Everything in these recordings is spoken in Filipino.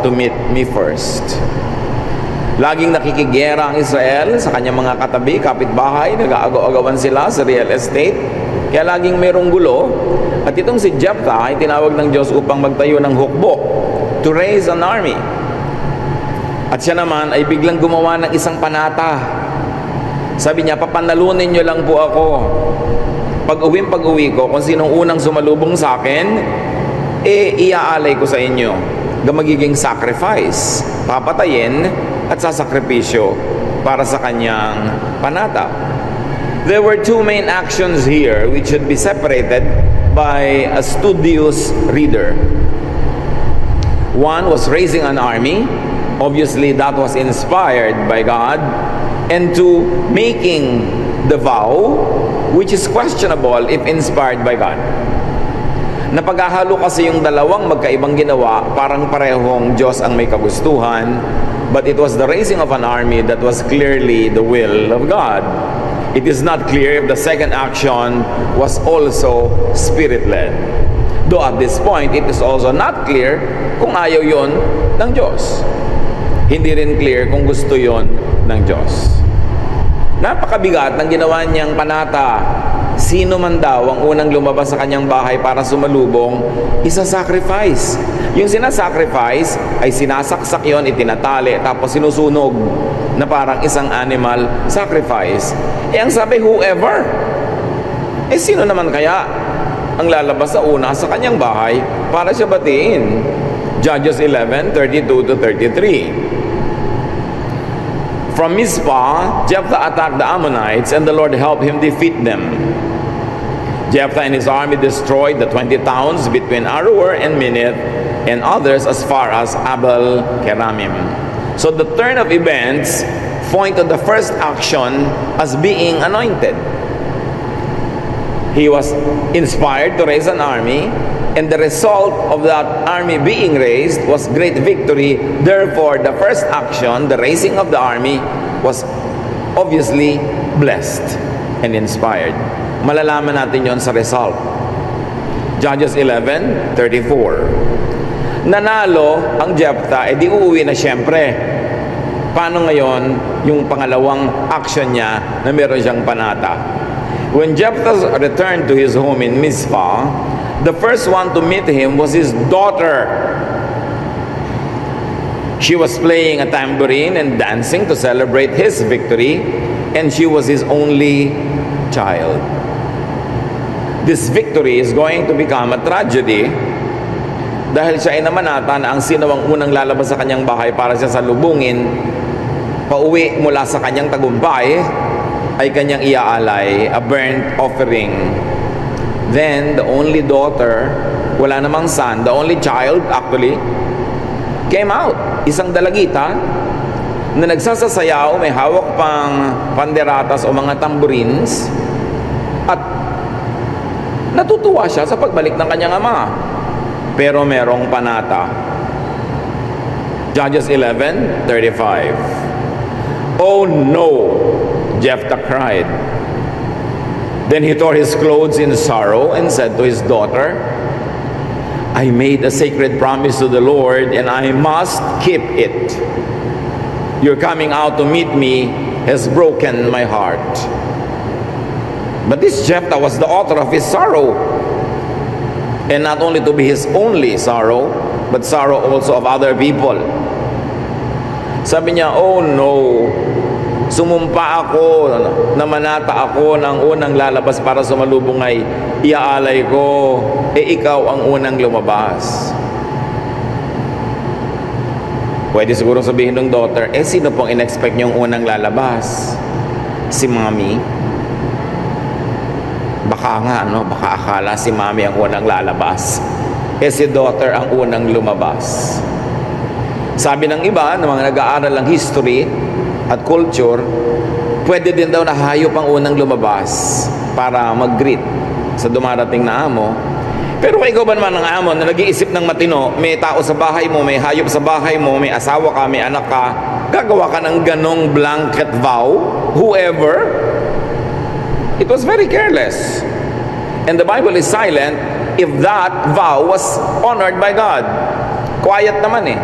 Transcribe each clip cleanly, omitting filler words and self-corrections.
to meet me first. Laging nakikigera ang Israel sa kanyang mga katabi, kapitbahay, nag-aagaw-agawan sila sa real estate. Kaya laging merong gulo. At itong si Jephthah ay tinawag ng Diyos upang magtayo ng hukbo, to raise an army. At siya naman ay biglang gumawa ng isang panata. Sabi niya, papanalunin niyo lang po ako. Pag-uwi ko, kung sinong unang sumalubong sa akin, iaalay ko sa inyo. Magiging sacrifice, papatayin at sasakripisyo para sa kanyang panata. There were two main actions here which should be separated by a studious reader. One was raising an army. Obviously, that was inspired by God. And two, making the vow, which is questionable if inspired by God. Napaghahalo kasi yung dalawang magkaibang ginawa, parang parehong Diyos ang may kagustuhan, but it was the raising of an army that was clearly the will of God. It is not clear if the second action was also Spirit-led. Though at this point, it is also not clear kung ayaw yon ng Diyos. Hindi rin clear kung gusto yon ng Diyos. Napakabigat ng ginawa niyang panata. Sino man daw ang unang lumabas sa kanyang bahay para sumalubong, isa-sacrifice. Yung sinasacrifice ay sinasaksak yon, itinatali, tapos sinusunog na parang isang animal sacrifice. Ang sabi, whoever. Sino naman kaya ang lalabas sa una sa kanyang bahay para siya batiin? Judges 11:32-33. From Mizpah, Jephthah attacked the Ammonites, and the Lord helped him defeat them. Jephthah and his army destroyed the 20 towns between Aroer and Minnith, and others as far as Abel Keramim. So the turn of events point to the first action as being anointed. He was inspired to raise an army, and the result of that army being raised was great victory. Therefore, the first action, the raising of the army, was obviously blessed and inspired. Malalaman natin yon sa result. Judges 11:34. Nanalo ang Jephthah, di uuwi na siyempre. Paano ngayon yung pangalawang action niya na meron siyang panata? When Jephthah returned to his home in Mizpah, the first one to meet him was his daughter. She was playing a tambourine and dancing to celebrate his victory, and she was his only child. This victory is going to become a tragedy dahil siya ay namanata na ang sino ang unang lalabas sa kanyang bahay para siya salubungin, pauwi mula sa kanyang tagumpay, ay kanyang iaalay, a burnt offering. Then, the only daughter, wala namang son, the only child actually, came out. Isang dalagita na nagsasasayaw, may hawak pang panderatas o mga tambourines, at natutuwa siya sa pagbalik ng kanyang ama. Pero merong panata. Judges 11:35. Oh no, Jephthah cried. Then he tore his clothes in sorrow and said to his daughter, I made a sacred promise to the Lord, and I must keep it. Your coming out to meet me has broken my heart. But this Jephthah was the author of his sorrow, and not only to be his only sorrow, but sorrow also of other people. Sabi niya, oh no, sumumpa ako, namanata ako ng unang lalabas para sumalubong ay iaalay ko, ikaw ang unang lumabas. Pwede siguro sabihin ng daughter, sino pong in-expect niyong unang lalabas? Si mommy? Baka nga, no? Baka akala si mommy ang unang lalabas. Si daughter ang unang lumabas. Sabi ng iba, ng mga nag-aaral ng history at culture, pwede din daw na hayop ang unang lumabas para mag-greet sa dumarating na amo. Pero kung ikaw ba naman ang amo na nag-iisip ng matino, may tao sa bahay mo, may hayop sa bahay mo, may asawa ka, may anak ka, gagawa ka ng ganong blanket vow, whoever. It was very careless. And the Bible is silent if that vow was honored by God. Quiet naman eh.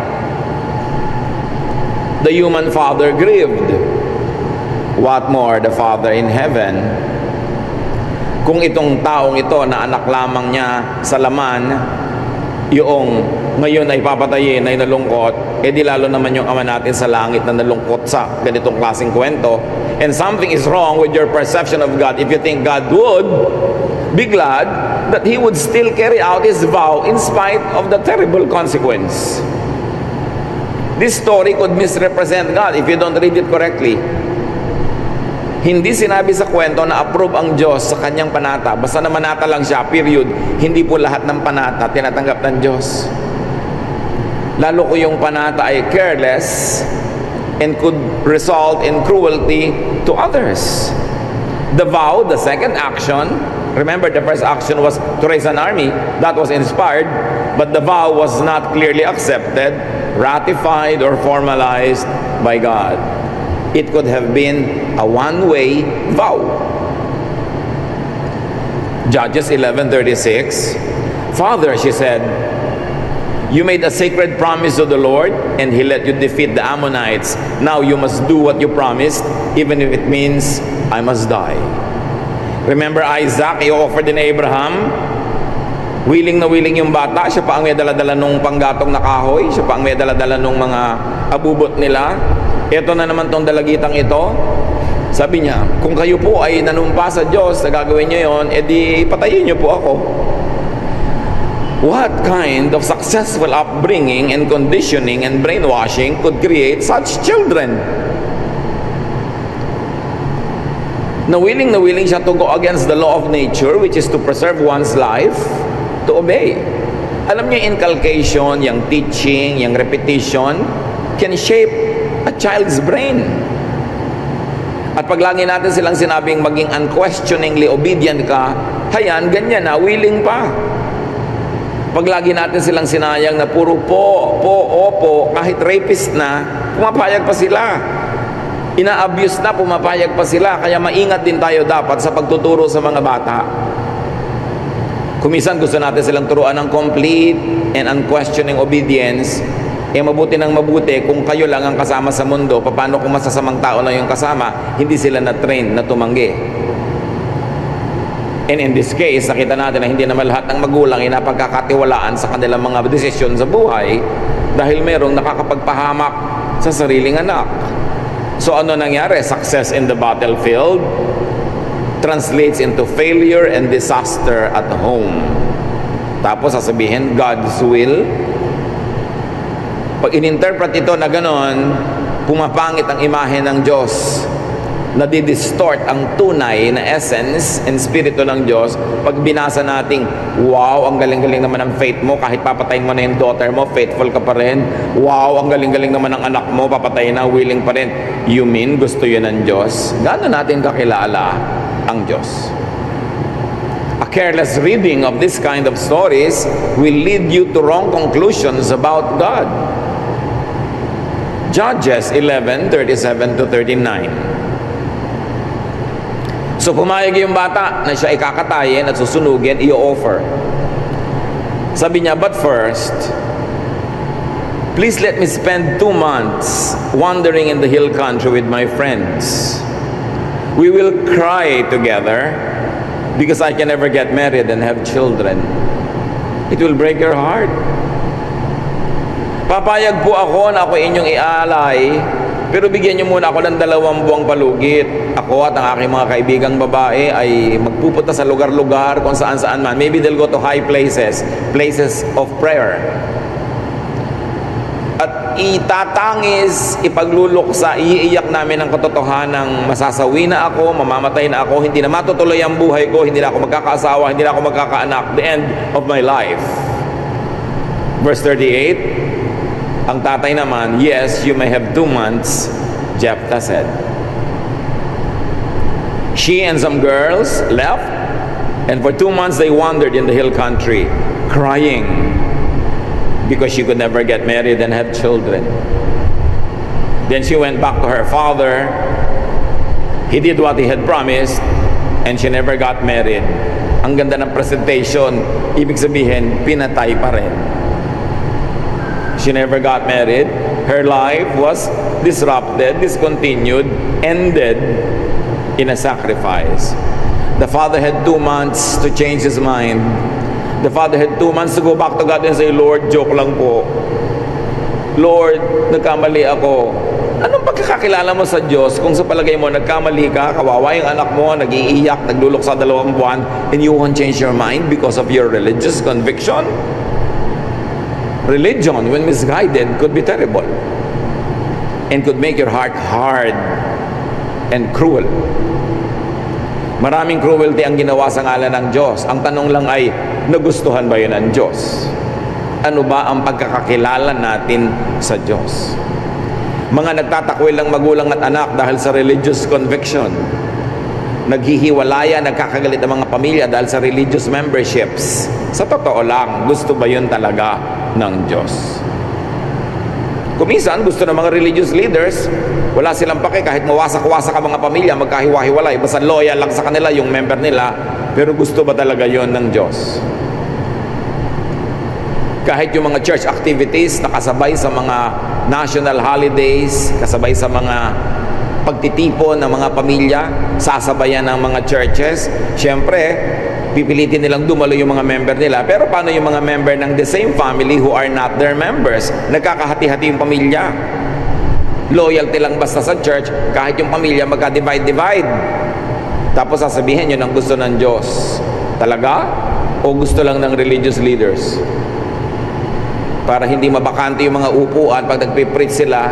the human father grieved. What more the Father in heaven? Kung itong taong ito na anak lamang niya sa laman, yung ngayon ay papatayin, ay nalungkot, di lalo naman yung Ama natin sa langit na nalungkot sa ganitong klaseng kwento. And something is wrong with your perception of God if you think God would be glad that He would still carry out His vow in spite of the terrible consequence. This story could misrepresent God if you don't read it correctly. Hindi sinabi sa kwento na approve ang Diyos sa kanyang panata. Basta na manata lang siya, period. Hindi po lahat ng panata tinatanggap ng Diyos. Lalo ko yung panata ay careless and could result in cruelty to others. The vow, the second action, remember the first action was to raise an army. That was inspired. But the vow was not clearly accepted, ratified, or formalized by God. It could have been a one-way vow. Judges 11:36. Father, she said, you made a sacred promise to the Lord, and He let you defeat the Ammonites. Now you must do what you promised, even if it means I must die. Remember Isaac, i-offer din Abraham. Willing na willing yung bata. Siya pa ang may dala-dala nung panggatong na kahoy. Siya pa ang may dala-dala nung mga abubot nila. Ito na naman tong dalagitang ito. Sabi niya, kung kayo po ay nanumpa sa Diyos na gagawin niyo yon, edi patayin niyo po ako. What kind of successful upbringing and conditioning and brainwashing could create such children? Na willing siya to go against the law of nature, which is to preserve one's life, to obey. Alam niyo, inculcation, yung teaching, yung repetition, can shape a child's brain. At pag lagi natin silang sinabing maging unquestioningly obedient ka, hayan, ganyan na, willing pa. Pag lagi natin silang sinayang na puro po, opo, kahit rapist na, pumapayag pa sila. Ina-abuse na, pumapayag pa sila. Kaya maingat din tayo dapat sa pagtuturo sa mga bata. Kumisan gusto natin silang turuan ng complete and unquestioning obedience. Mabuti ng mabuti kung kayo lang ang kasama sa mundo, paano kung masasamang tao lang yung kasama, hindi sila na-train na tumanggi. And in this case, nakita natin na hindi naman lahat ng magulang ay napagkakatiwalaan sa kanilang mga desisyon sa buhay dahil merong nakakapagpahamak sa sariling anak. So ano nangyari? Success in the battlefield translates into failure and disaster at home. Tapos sasabihin, God's will. Pag in-interpret ito na ganon, pumapangit ang imahe ng Diyos. Nadidistort ang tunay na essence and spirito ng Diyos. Pag binasa nating, wow, ang galing-galing naman ng faith mo, kahit papatayin mo na yung daughter mo, faithful ka pa rin. Wow, ang galing-galing naman ng anak mo, papatayin na, willing pa rin. You mean, gusto yun ng Diyos? Gaano natin kakilala ang Diyos? A careless reading of this kind of stories will lead you to wrong conclusions about God. Judges 11:37-39. So pumayag yung bata na siya ikakatayin at susunugin, i-offer. Sabi niya, but first, please let me spend 2 months wandering in the hill country with my friends. We will cry together because I can never get married and have children. It will break your heart. Papayag po ako na ako inyong ialay, pero bigyan niyo muna ako ng 2 buwang palugit. Ako at ang aking mga kaibigang babae ay magpupunta sa lugar-lugar kung saan-saan man. Maybe they'll go to high places, places of prayer. At itatangis, ipagluluksa, iiyak namin ang katotohanan, masasawi na ako, mamamatay na ako, hindi na matutuloy ang buhay ko, hindi na ako magkakaasawa, hindi na ako magkakaanak, the end of my life. Verse 38, ang tatay naman, yes, you may have 2 months, Jephthah said. She and some girls left, and for 2 months they wandered in the hill country, crying, because she could never get married and have children. Then she went back to her father. He did what he had promised, and she never got married. Ang ganda ng presentation, ibig sabihin, pinatay pa rin. She never got married. Her life was disrupted, discontinued, ended in a sacrifice. The father had 2 months to change his mind. The father had 2 months to go back to God and say, Lord, joke lang po. Lord, nagkamali ako. Anong pagkakakilala mo sa Diyos kung sa palagay mo nagkamali ka, kawawa yung anak mo, nag-iiyak, nagluluksa 2 buwan, and you won't change your mind because of your religious conviction? Religion, when misguided, could be terrible and could make your heart hard and cruel. Maraming cruelty ang ginawa sa ngalan ng Diyos. Ang tanong lang ay, nagustuhan ba yun ng Diyos? Ano ba ang pagkakakilala natin sa Diyos? Mga nagtatakwil ng magulang at anak dahil sa religious conviction. Naghihiwalaya, nagkakagalit ang mga pamilya dahil sa religious memberships. Sa totoo lang, gusto ba yun talaga ng Diyos? Kuminsan, gusto ng mga religious leaders, wala silang pake kahit mawasak-wasak ang mga pamilya, magkahiwa-hiwalay, basta loyal lang sa kanila yung member nila, pero gusto ba talaga yon ng Diyos? Kahit yung mga church activities nakasabay sa mga national holidays, kasabay sa mga pagtitipon ng mga pamilya, sasabayan ng mga churches, syempre, pipilitin nilang dumalo yung mga member nila. Pero paano yung mga member ng the same family who are not their members? Nagkakahati-hati yung pamilya. Loyalty lang basta sa church, kahit yung pamilya magka-divide-divide. Tapos sasabihin yun ang gusto ng Diyos. Talaga? O gusto lang ng religious leaders? Para hindi mabakante yung mga upuan pag nagpipreach sila,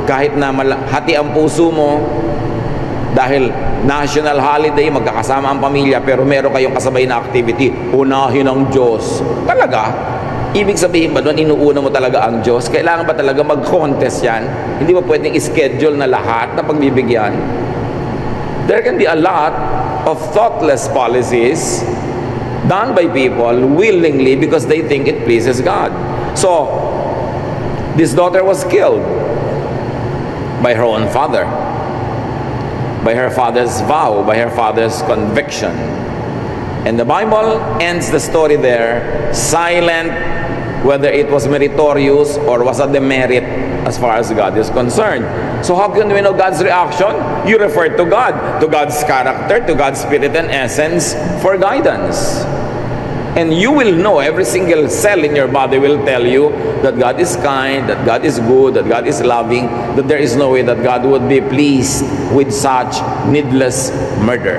kahit na hati ang puso mo, dahil national holiday, magkakasama ang pamilya, pero meron kayong kasabay na activity, unahin ang Diyos. Talaga? Ibig sabihin ba doon, inuuna mo talaga ang Diyos? Kailangan ba talaga mag-contest yan? Hindi ba pwedeng schedule na lahat na pagbibigyan? There can be a lot of thoughtless policies done by people willingly because they think it pleases God. So, this daughter was killed by her own father, by her father's vow, by her father's conviction. And the Bible ends the story there, silent whether it was meritorious or was a demerit as far as God is concerned. So how can we know God's reaction? You refer to God, to God's character, to God's spirit and essence for guidance. And you will know, every single cell in your body will tell you that God is kind, that God is good, that God is loving, that there is no way that God would be pleased with such needless murder.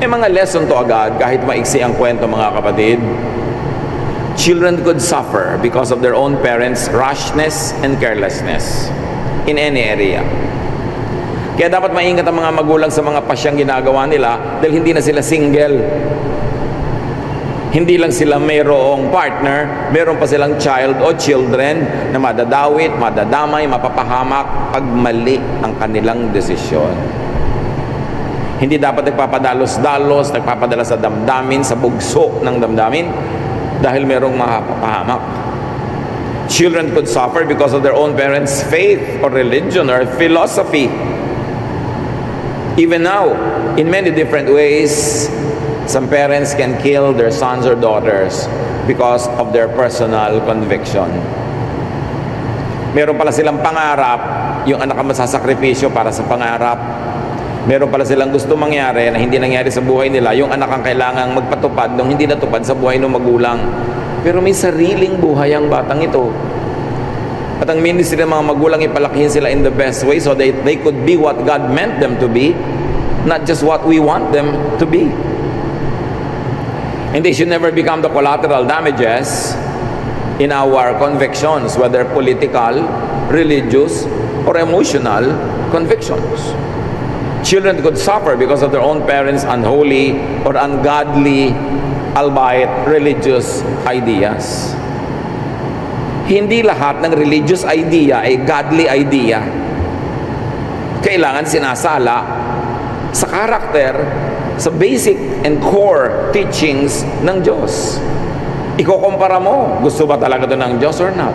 May mga lesson to agad, kahit maiksi ang kwento mga kapatid. Children could suffer because of their own parents' rashness and carelessness in any area. Kaya dapat maingat ang mga magulang sa mga pasyang ginagawa nila dahil hindi na sila single. Hindi lang sila mayroong partner, meron pa silang child o children na madadawit, madadamay, mapapahamak pag mali ang kanilang desisyon. Hindi dapat nagpapadalos-dalos, nagpapadala sa damdamin, sa bugso ng damdamin dahil merong mapapahamak. Children could suffer because of their own parents' faith or religion or philosophy. Even now, in many different ways, some parents can kill their sons or daughters because of their personal conviction. Meron pala silang pangarap, yung anak ang masasakripisyo para sa pangarap. Meron pala silang gusto mangyari na hindi nangyari sa buhay nila, yung anak ang kailangang magpatupad nung hindi natupad sa buhay ng magulang. Pero may sariling buhay ang batang ito. At ang ministry ng mga magulang, ipalakihin sila in the best way so that they could be what God meant them to be, not just what we want them to be. And they should never become the collateral damages in our convictions, whether political, religious, or emotional convictions. Children could suffer because of their own parents' unholy or ungodly, albeit religious ideas. Hindi lahat ng religious idea ay godly idea. Kailangan sinasala sa karakter, sa basic and core teachings ng Diyos. Ikukumpara mo, gusto ba talaga ito ng Diyos or not?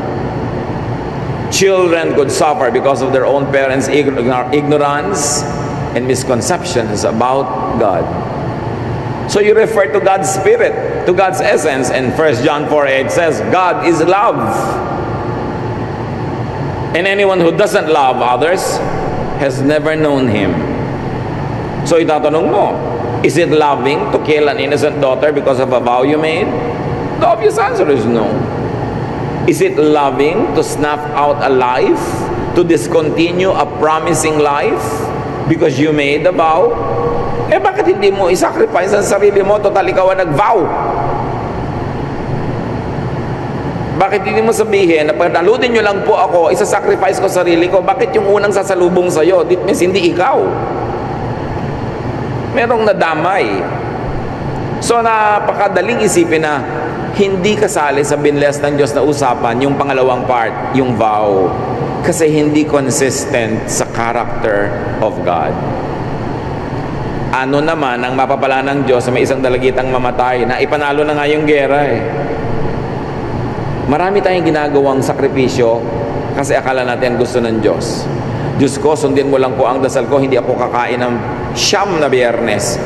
Children could suffer because of their own parents' ignorance and misconceptions about God. So you refer to God's Spirit to God's essence. And 1 John 4:8 says, God is love. And anyone who doesn't love others has never known Him. So itatanong mo, is it loving to kill an innocent daughter because of a vow you made? The obvious answer is no. Is it loving to snuff out a life, to discontinue a promising life because you made a vow? Eh bakit hindi mo isacrifice ang sarili mo, total ikaw ang nag-vow? Bakit hindi mo sabihin na pag naludin nyo lang po ako, isasacrifice ko sarili ko? Bakit yung unang sasalubong sa'yo? It means hindi ikaw. Merong nadamay. So napakadaling isipin na hindi kasali sa binless ng Diyos na usapan yung pangalawang part, yung vow. Kasi hindi consistent sa character of God. Ano naman ang mapapala ng Diyos sa may isang dalagitang mamatay na ipanalo na nga yung gera eh. Marami tayong ginagawang sakripisyo kasi akala natin gusto ng Diyos. Diyos ko, sundin mo lang po ang dasal ko, hindi ako kakain ng siyam na Biyernes.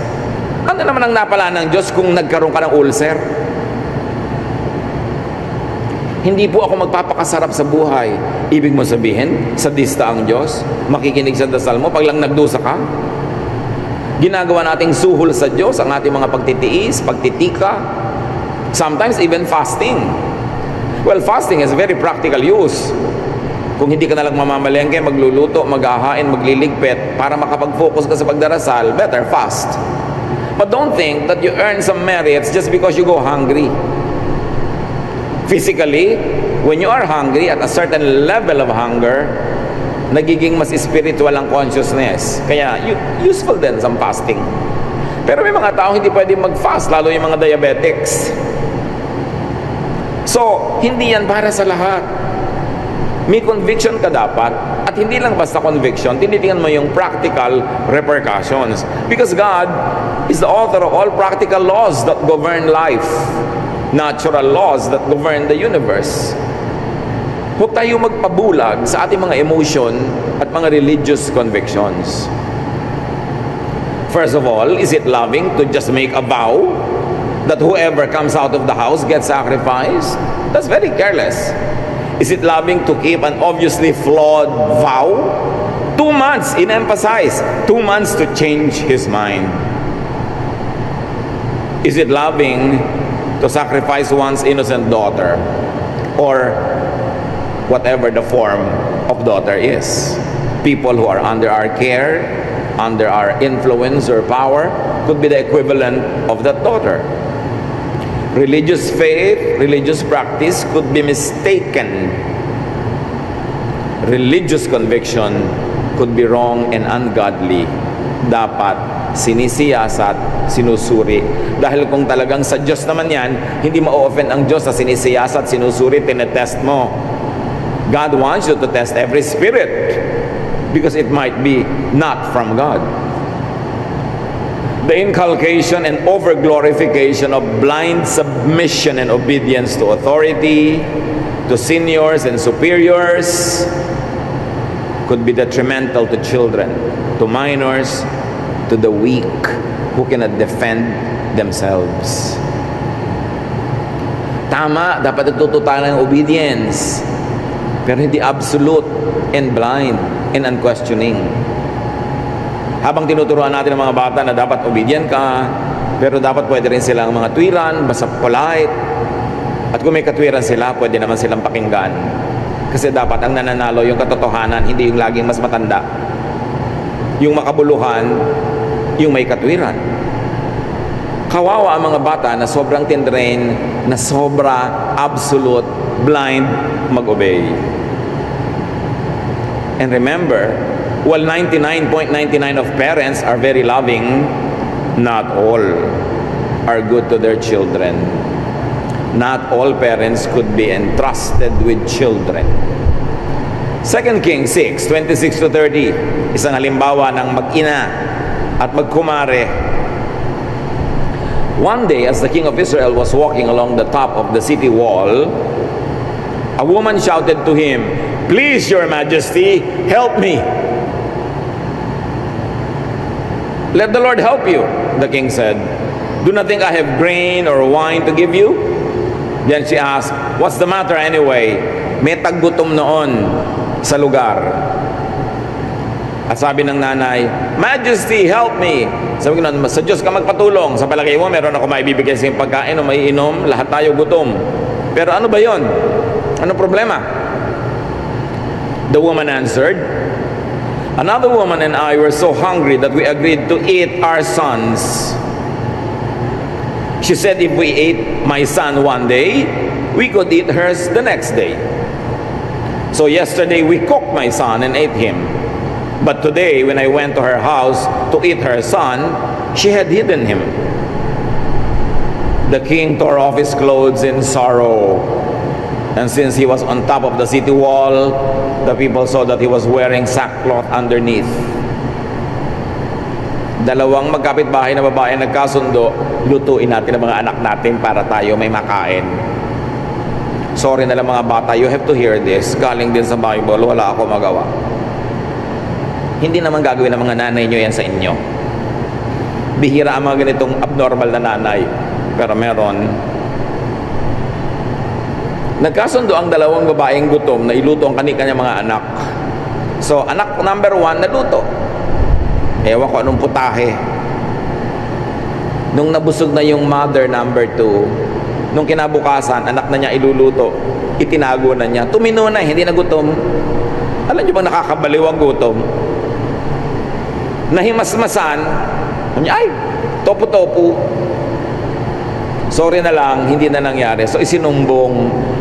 Ano naman ang napala ng Diyos kung nagkaroon ka ng ulcer? Hindi po ako magpapakasarap sa buhay. Ibig mo sabihin, sadista ang Diyos? Makikinig sa dasal mo pag lang nagdusa ka? Ginagawa nating suhol sa Diyos ang ating mga pagtitiis, pagtitika, sometimes even fasting. Well, fasting has very practical use. Kung hindi ka na lang mamamalengke, magluluto, maghahain, magliligpit, para makapag-focus ka sa pagdarasal, better fast. But don't think that you earn some merits just because you go hungry. Physically, when you are hungry at a certain level of hunger, nagiging mas spiritual ang consciousness. Kaya, useful din some fasting. Pero may mga tao hindi pwede mag-fast, lalo yung mga diabetics. So, hindi yan para sa lahat. May conviction ka dapat, at hindi lang basta conviction, tinitingnan mo yung practical repercussions. Because God is the author of all practical laws that govern life. Natural laws that govern the universe. Huwag tayo magpabulag sa ating mga emotion at mga religious convictions. First of all, is it loving to just make a vow that whoever comes out of the house gets sacrificed? That's very careless. Is it loving to keep an obviously flawed vow? 2 months, in-emphasize, 2 months to change his mind. Is it loving to sacrifice one's innocent daughter, or whatever the form of daughter is? People who are under our care, under our influence or power, could be the equivalent of that daughter. Religious faith, religious practice could be mistaken. Religious conviction could be wrong and ungodly. Dapat sinisiyasat, sinusuri. Dahil kung talagang sa Diyos naman yan, hindi ma-offend ang Diyos sa sinisiyasat, sinusuri, tinetest mo. God wants you to test every spirit because it might be not from God. The inculcation and over-glorification of blind submission and obedience to authority, to seniors and superiors, could be detrimental to children, to minors, to the weak who cannot defend themselves. Tama, dapat nagtututunan ng obedience, pero hindi absolute and blind and unquestioning. Habang tinuturuan natin ang mga bata na dapat obedient ka, pero dapat pwede rin silang mga tuwiran, basta polite. At kung may katwiran sila, pwede naman silang pakinggan. Kasi dapat ang nananalo yung katotohanan, hindi yung laging mas matanda. Yung makabuluhan, yung may katwiran. Kawawa ang mga bata na sobrang tindrain, na sobra, absolute, blind, mag-obey. And remember, while 99.99 of parents are very loving, not all are good to their children. Not all parents could be entrusted with children. 2 Kings 6, 26 to 30, isang halimbawa ng mag-ina at magkumare. One day, as the king of Israel was walking along the top of the city wall, a woman shouted to him, "Please, your majesty, help me." "Let the Lord help you," the king said. Do not think I have grain or wine to give you. Then she asked, what's the matter anyway? May taggutom noon sa lugar. At sabi ng nanay, Majesty, help me. Sabi ko, sa Diyos ka magpatulong. Sa palagay mo, meron ako maibibigay sa pagkain o maiinom. Lahat tayo gutom. Pero ano ba yon? Ano problema? The woman answered, another woman and I were so hungry that we agreed to eat our sons. She said, if we ate my son one day, we could eat hers the next day. So yesterday we cooked my son and ate him. But today, when I went to her house to eat her son, she had hidden him. The king tore off his clothes in sorrow. And since he was on top of the city wall, the people saw that he was wearing sackcloth underneath. Dalawang magkapitbahay na babae nagkasundo, lutuin natin ang mga anak natin para tayo may makain. Sorry na lang mga bata, you have to hear this. Galing din sa Bible, wala ako magawa. Hindi naman gagawin ng mga nanay nyo yan sa inyo. Bihira ang mga ganitong abnormal na nanay. Pero meron. Nagkasundo ang dalawang babaeng gutom na iluto ang kanilang mga anak. So, anak number 1 naluto. Ewan ko anong putahe. Nung nabusog na yung mother number 2, nung kinabukasan, anak na niya iluluto, itinago na niya. Tumino na, hindi na gutom. Alam niyo bang nakakabaliw ang gutom? Nahimasmasan, ay, topo-topo. Sorry na lang, hindi na nangyari. So isinumbong,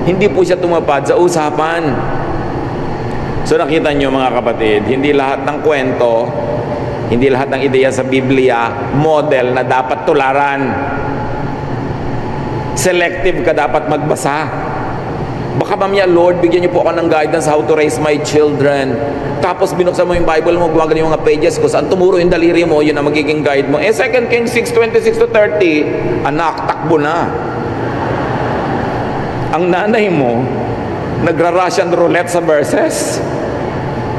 hindi po siya tumapad sa usapan. So nakita niyo mga kapatid, hindi lahat ng kwento, hindi lahat ng ideya sa Biblia, model na dapat tularan. Selective ka dapat magbasa. Baka mamaya, Lord, bigyan niyo po ako ng guidance how to raise my children. Tapos binuksan mo yung Bible mo, gumawa yung mga pages ko, saan tumuro yung daliri mo, yun ang magiging guide mo. 2 Kings 6:26-30, anak, takbo na. Ang nanay mo, nagra-Russian roulette sa verses.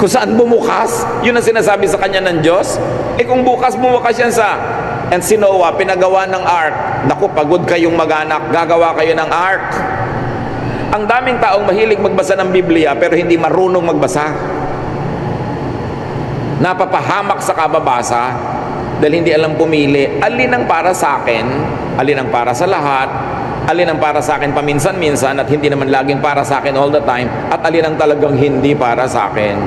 Kung saan bumukas, yun ang sinasabi sa kanya ng Diyos. Kung bukas bumukas yan sa, and si Noah, pinagawa ng ark. Naku, pagod kayong mag-anak, gagawa kayo ng ark. Ang daming taong mahilig magbasa ng Biblia pero hindi marunong magbasa. Napapahamak sa kababasa dahil hindi alam pumili. Alin ang para sa akin, alin ang para sa lahat, alin ang para sa akin paminsan-minsan at hindi naman laging para sa akin all the time, at alin ang talagang hindi para sa akin.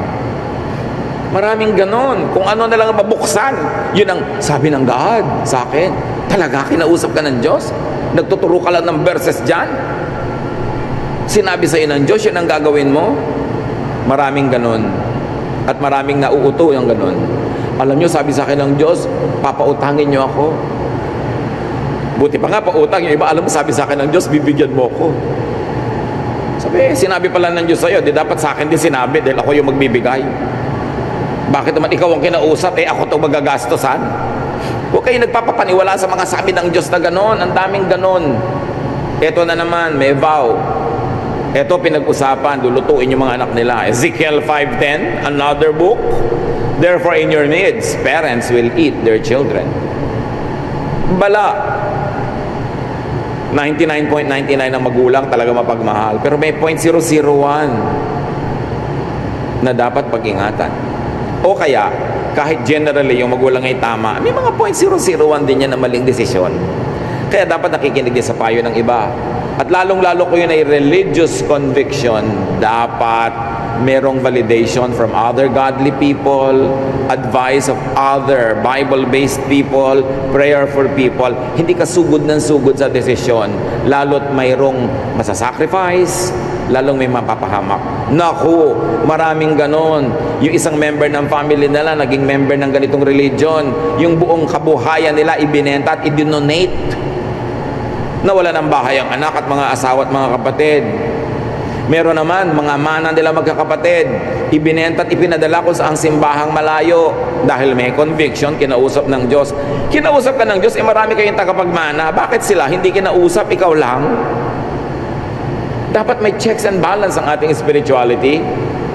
Maraming ganon. Kung ano na lang mabuksan, yun ang sabi ng God sa akin. Talaga kinausap ka ng Diyos? Nagtuturo ka lang ng verses dyan? Sinabi sa iyo ng Diyos, yun ang gagawin mo? Maraming ganon. At maraming nauuto yung ganon. Alam nyo, sabi sa akin ng Diyos, papautangin nyo ako. Buti pa nga, pautang. Yung iba, alam mo, sabi sa akin ng Diyos, bibigyan mo ako. Sabi, sinabi pala ng Diyos sa iyo, di dapat sa akin din sinabi dahil ako yung magbibigay. Bakit naman ikaw ang kinausap, ako itong magagastosan? Huwag kayo nagpapapaniwala sa mga sabi ng Diyos na ganon. Ang daming ganon. Ito na naman, may vow. Ito pinag-usapan, lulutuin yung mga anak nila. Ezekiel 5:10, another book. Therefore in your needs, parents will eat their children. Bala. 99.99 ng magulang talaga mapagmahal. Pero may 0.001 na dapat pag-ingatan. O kaya, kahit generally yung magulang ay tama, may mga 0.001 din yan na maling desisyon. Kaya dapat nakikinig din sa payo ng iba. At lalong-lalo ko yun ay religious conviction. Dapat merong validation from other godly people, advice of other Bible-based people, prayer for people. Hindi ka sugod ng sugod sa desisyon. Lalo't mayroong masasacrifice, lalong may mapapahamak. Naku, maraming ganon. Yung isang member ng family nila, naging member ng ganitong religion. Yung buong kabuhayan nila, ibinenta at idinonate. Nawala ng bahay ang anak at mga asawa at mga kapatid. Meron naman, mga mana nila magkakapatid, ibinenta at ipinadala ko sa ang simbahang malayo dahil may conviction, kinausap ng Diyos. Kinausap ka ng Diyos, marami kayong tagapagmana. Bakit sila? Hindi kinausap, ikaw lang? Dapat may checks and balance ang ating spirituality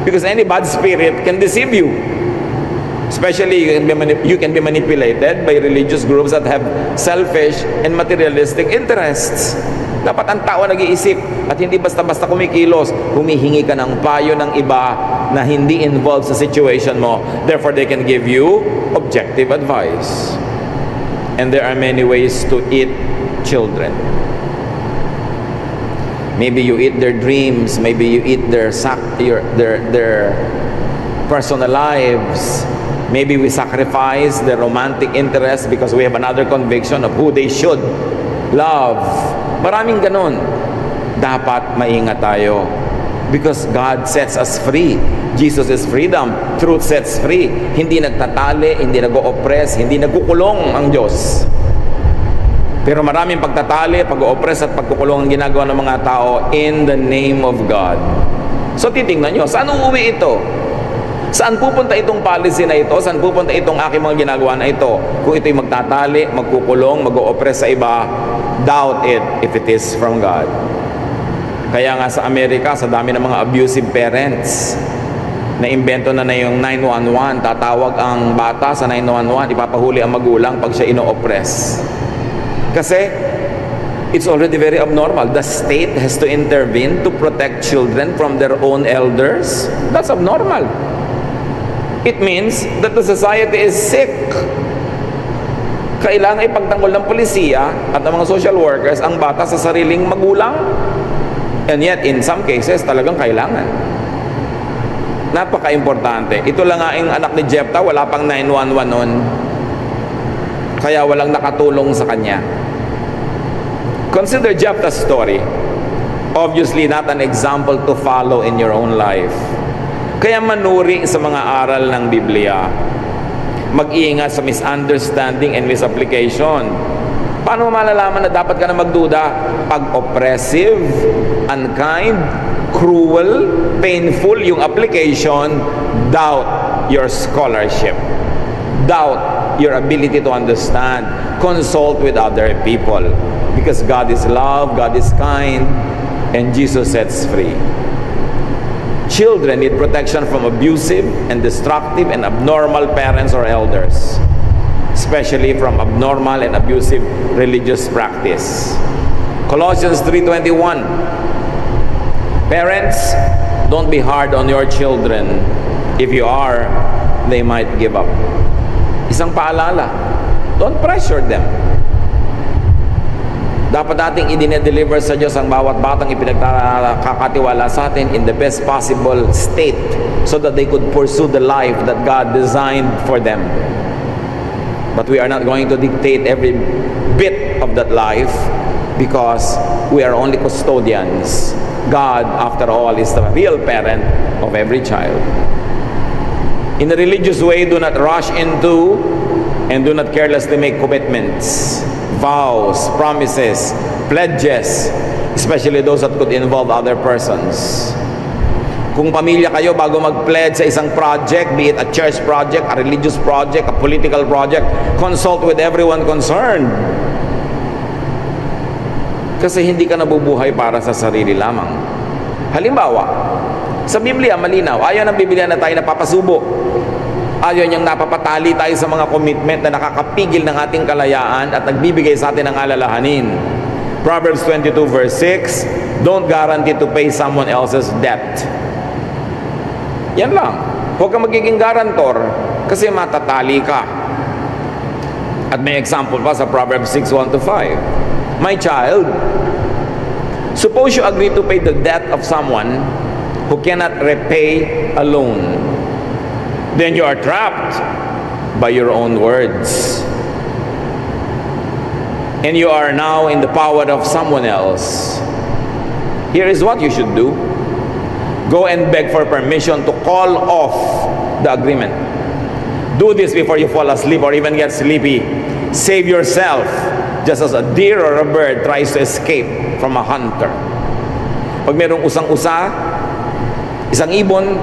because any bad spirit can deceive you. Especially, you can be manipulated by religious groups that have selfish and materialistic interests. Dapat ang tao nag-iisip at hindi basta-basta kumikilos, humihingi ka ng payo ng iba na hindi involved sa situation mo. Therefore, they can give you objective advice. And there are many ways to eat children. Maybe you eat their dreams, maybe you eat their personal lives. Maybe we sacrifice their romantic interest because we have another conviction of who they should love. Maraming ganon. Dapat maingat tayo because God sets us free. Jesus is freedom. Truth sets free. Hindi nagtatali, hindi nag-o-oppress, hindi nagkukulong ang Diyos. Pero maraming pagtatali, pag-o-oppress at pagkukulong ang ginagawa ng mga tao in the name of God. So titingnan nyo, saan uuwi ito? Saan pupunta itong policy na ito? Saan pupunta itong aking mga ginagawa na ito? Kung ito'y magtatali, magkukulong, mag-o-oppress sa iba, doubt it if it is from God. Kaya nga sa Amerika, sa dami ng mga abusive parents, na-imbento na yung 911, tatawag ang bata sa 911, ipapahuli ang magulang pag siya ino-oppress. Kasi, it's already very abnormal. The state has to intervene to protect children from their own elders. That's abnormal. It means that the society is sick. Kailangan ipagtanggol ng polisiya at ng mga social workers ang bata sa sariling magulang. And yet, in some cases, talagang kailangan. Napaka-importante. Ito lang nga yung anak ni Jephthah, wala pang 911 noon. Kaya walang nakatulong sa kanya. Consider Jephthah's story. Obviously, not an example to follow in your own life. Kaya manuri sa mga aral ng Biblia. Mag-iingat sa misunderstanding and misapplication. Paano mo malalaman na dapat ka na magduda? Pag oppressive, unkind, cruel, painful yung application, doubt your scholarship. Doubt your ability to understand. Consult with other people. Because God is love, God is kind, and Jesus sets free. Children need protection from abusive and destructive and abnormal parents or elders, especially from abnormal and abusive religious practice. Colossians 3:21. Parents, don't be hard on your children. If you are, they might give up. Isang paalala, don't pressure them. Dapat nating i-deliver sa Diyos ang bawat batang ipinagkakatiwala sa atin in the best possible state so that they could pursue the life that God designed for them. But we are not going to dictate every bit of that life because we are only custodians. God, after all, is the real parent of every child. In a religious way, do not rush into and do not carelessly make commitments, vows, promises, pledges, especially those that could involve other persons. Kung pamilya kayo, bago mag-pledge sa isang project, be it a church project, a religious project, a political project, consult with everyone concerned. Kasi hindi ka nabubuhay para sa sarili lamang. Halimbawa, sa Biblia, malinaw, ayaw ng Biblia na tayo napapasubo. Ayaw niyang napapatali tayo sa mga commitment na nakakapigil ng ating kalayaan at nagbibigay sa atin ng alalahanin. Proverbs 22 verse 6, don't guarantee to pay someone else's debt. Yan lang. Huwag kang magiging garantor kasi matatali ka. At may example pa sa Proverbs 6:1-5. My child, suppose you agree to pay the debt of someone who cannot repay a loan. Then you are trapped by your own words. And you are now in the power of someone else. Here is what you should do. Go and beg for permission to call off the agreement. Do this before you fall asleep or even get sleepy. Save yourself, just as a deer or a bird tries to escape from a hunter. Pag mayroong usang-usa, isang ibon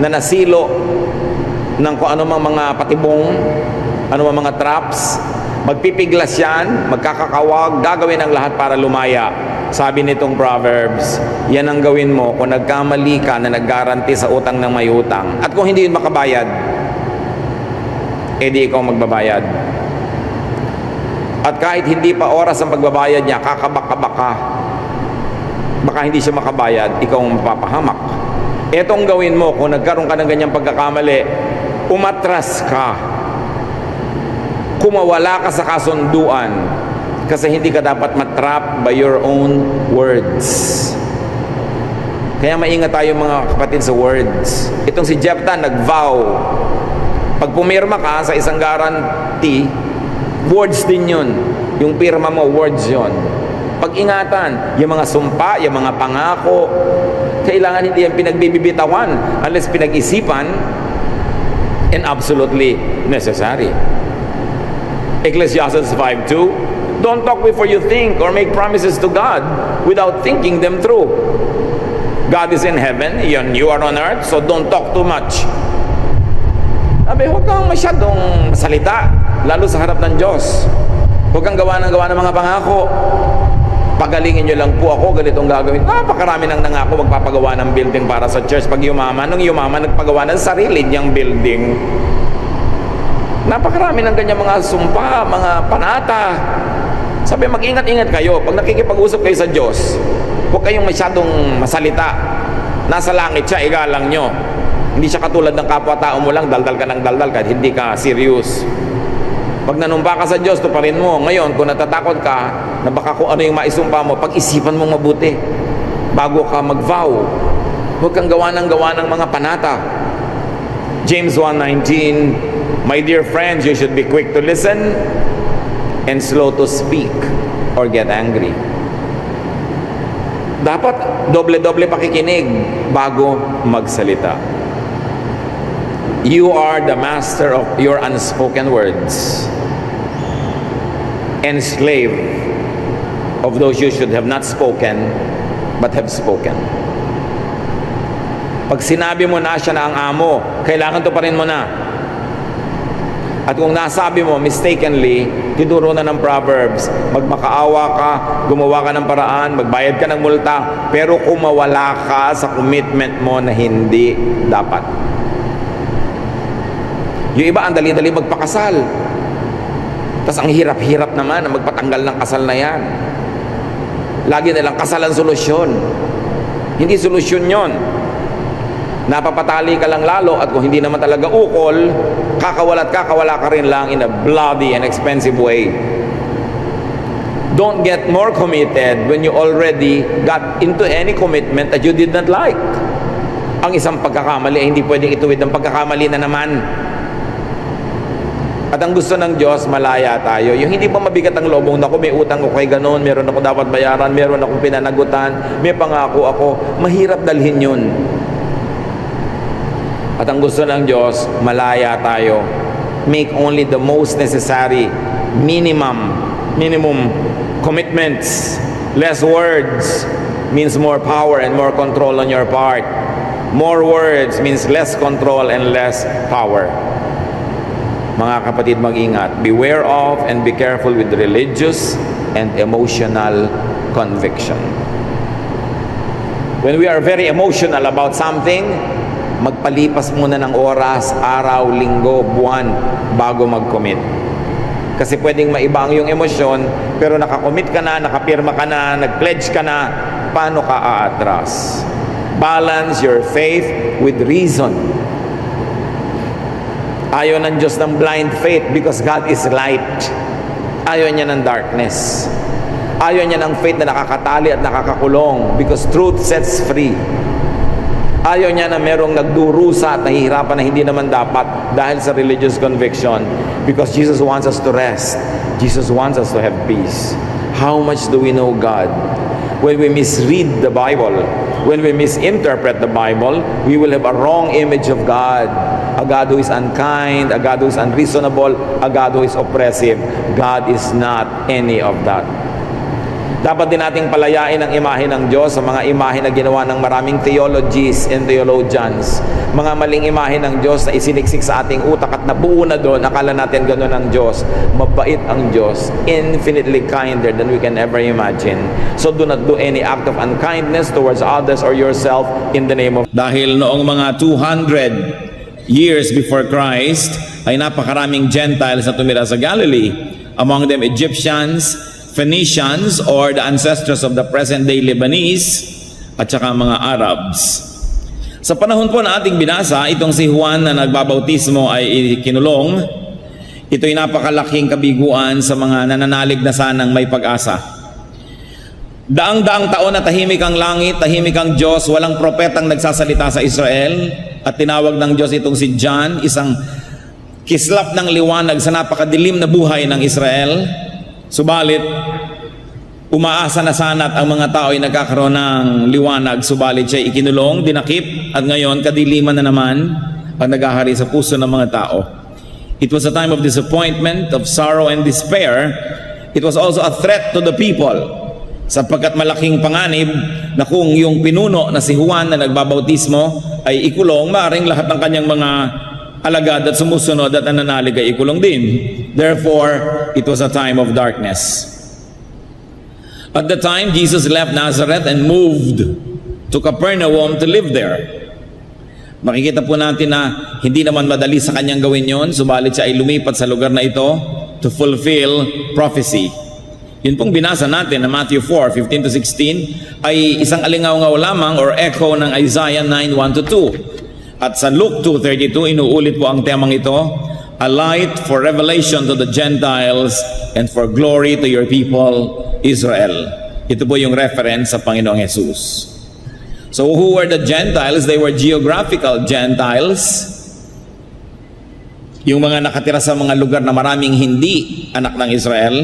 na nasilo ng kung anumang mga patibong, anumang mga traps, magpipiglas yan, magkakakawag, gagawin ang lahat para lumaya. Sabi nitong Proverbs, yan ang gawin mo kung nagkamali ka na nag-guarantee sa utang ng may utang. At kung hindi yun makabayad, di ikaw magbabayad. At kahit hindi pa oras ang pagbabayad niya, kakabak-kabak ka. Baka hindi siya makabayad, ikaw ang mapapahamak. Etong gawin mo, kung nagkaroon ka ng ganyang pagkakamali, umatras ka. Kumawala ka sa kasunduan. Kasi hindi ka dapat matrap by your own words. Kaya maingat tayo mga kapatid sa words. Itong si Jephthah nag-vow. Pag pumirma ka sa isang guarantee, words din yun. Yung pirma mo, words yun. Pag-ingatan, yung mga sumpa, yung mga pangako, kailangan hindi yan pinagbibibitawan unless pinag-isipan and absolutely necessary. Ecclesiastes 5:2, don't talk before you think or make promises to God without thinking them through. God is in heaven, you are on earth, so don't talk too much. Sabi, huwag kang masyadong salita, lalo sa harap ng Diyos. Huwag kang gawa ng mga pangako. Pagalingin nyo lang po ako, ganitong gagawin. Napakarami nang nangako magpapagawa ng building para sa church. Pag yumaman, nung yumaman, nagpagawa ng sarili niyang building. Napakarami ng ganyang mga sumpa, mga panata. Sabi, mag-ingat-ingat kayo. Pag nakikipag-usap kayo sa Diyos, huwag kayong masyadong masalita. Nasa langit siya, igalang nyo. Hindi siya katulad ng kapwa-tao mo lang, daldal ka ng daldal kahit hindi ka serious. Pag nanumpa ka sa Diyos, tuparin mo. Ngayon, kung natatakot ka, na baka kung ano yung maisumpa mo, pag-isipan mong mabuti bago ka mag-vow. Huwag kang gawa ng mga panata. James 1:19, my dear friends, you should be quick to listen and slow to speak or get angry. Dapat doble-doble pakikinig bago magsalita. You are the master of your unspoken words and slave of those you should have not spoken but have spoken. Pag sinabi mo na siya na ang amo, kailangan tuparin mo na. At kung nasabi mo mistakenly, tinuro na ng Proverbs, magmakaawa ka, gumawa ka ng paraan, magbayad ka ng multa, pero kung mawala ka sa commitment mo na hindi dapat. Yung iba, ang dali-dali magpakasal. Tapos ang hirap-hirap naman na magpatanggal ng kasal na yan. Lagi nilang kasal ang solusyon. Hindi solusyon yon. Napapatali ka lang lalo at kung hindi naman talaga ukol, kakawala ka rin lang in a bloody and expensive way. Don't get more committed when you already got into any commitment that you did not like. Ang isang pagkakamali ay hindi pwedeng ituwid ng pagkakamali na naman. At ang gusto ng Diyos, malaya tayo. Yung hindi pa mabigat ang lobong, naku, may utang ko kay ganun, meron ako dapat bayaran, meron akong pinanagutan, may pangako ako. Mahirap dalhin yun. At ang gusto ng Diyos, malaya tayo. Make only the most necessary, minimum commitments. Less words means more power and more control on your part. More words means less control and less power. Mga kapatid, mag-ingat. Beware of and be careful with religious and emotional conviction. When we are very emotional about something, magpalipas muna ng oras, araw, linggo, buwan, bago mag-commit. Kasi pwedeng maiba ang iyong emosyon, pero nakakommit ka na, nakapirma ka na, nag-pledge ka na, paano ka aatras? Balance your faith with reason. Ayaw ng Diyos ng blind faith because God is light. Ayaw niya ng darkness. Ayaw niya ng faith na nakakatali at nakakakulong because truth sets free. Ayaw niya na merong nagdurusa at nahihirapan na hindi naman dapat dahil sa religious conviction because Jesus wants us to rest. Jesus wants us to have peace. How much do we know God? When we misread the Bible, when we misinterpret the Bible, we will have a wrong image of God. A God who is unkind, a God who is unreasonable, a God who is oppressive. God is not any of that. Dapat din nating palayain ang imahe ng Diyos sa mga imahe na ginawa ng maraming theologies and theologians. Mga maling imahe ng Diyos na isiniksik sa ating utak at nabuo na doon, akala natin gano'n ang Diyos. Mabait ang Diyos, infinitely kinder than we can ever imagine. So do not do any act of unkindness towards others or yourself in the name of... Dahil noong mga 200 years before Christ, ay napakaraming Gentiles na tumira sa Galilee. Among them Egyptians, Phoenicians or the ancestors of the present-day Lebanese at saka mga Arabs. Sa panahon po na ating binasa, itong si Juan na nagbabautismo ay kinulong. Ito'y napakalaking kabiguan sa mga nananalig na sanang may pag-asa. Daang-daang taon na tahimik ang langit, tahimik ang Diyos, walang propetang nagsasalita sa Israel, at tinawag ng Diyos itong si John, isang kislap ng liwanag sa napakadilim na buhay ng Israel. Subalit, umaasa na sana at ang mga tao ay nagkakaroon ng liwanag, subalit siya ikinulong, dinakip, at ngayon kadiliman na naman ang naghahari sa puso ng mga tao. It was a time of disappointment, of sorrow and despair. It was also a threat to the people, sapagkat malaking panganib na kung yung pinuno na si Juan na nagbabautismo ay ikulong, maaaring lahat ng kanyang mga alagad at sumusunod at nananalig ay ikulong din. Therefore, it was a time of darkness. At the time, Jesus left Nazareth and moved to Capernaum to live there. Makikita po natin na hindi naman madali sa kanyang gawin yon, subalit siya ay lumipat sa lugar na ito to fulfill prophecy. Yun pong binasa natin na Matthew 4:15-16 ay isang alingaw-ngaw lamang or echo ng Isaiah 9:1-2. At sa Luke 2:32, inuulit po ang temang ito, a light for revelation to the Gentiles and for glory to your people, Israel. Ito po yung reference sa Panginoong Jesus. So who were the Gentiles? They were geographical Gentiles. Yung mga nakatira sa mga lugar na maraming hindi anak ng Israel,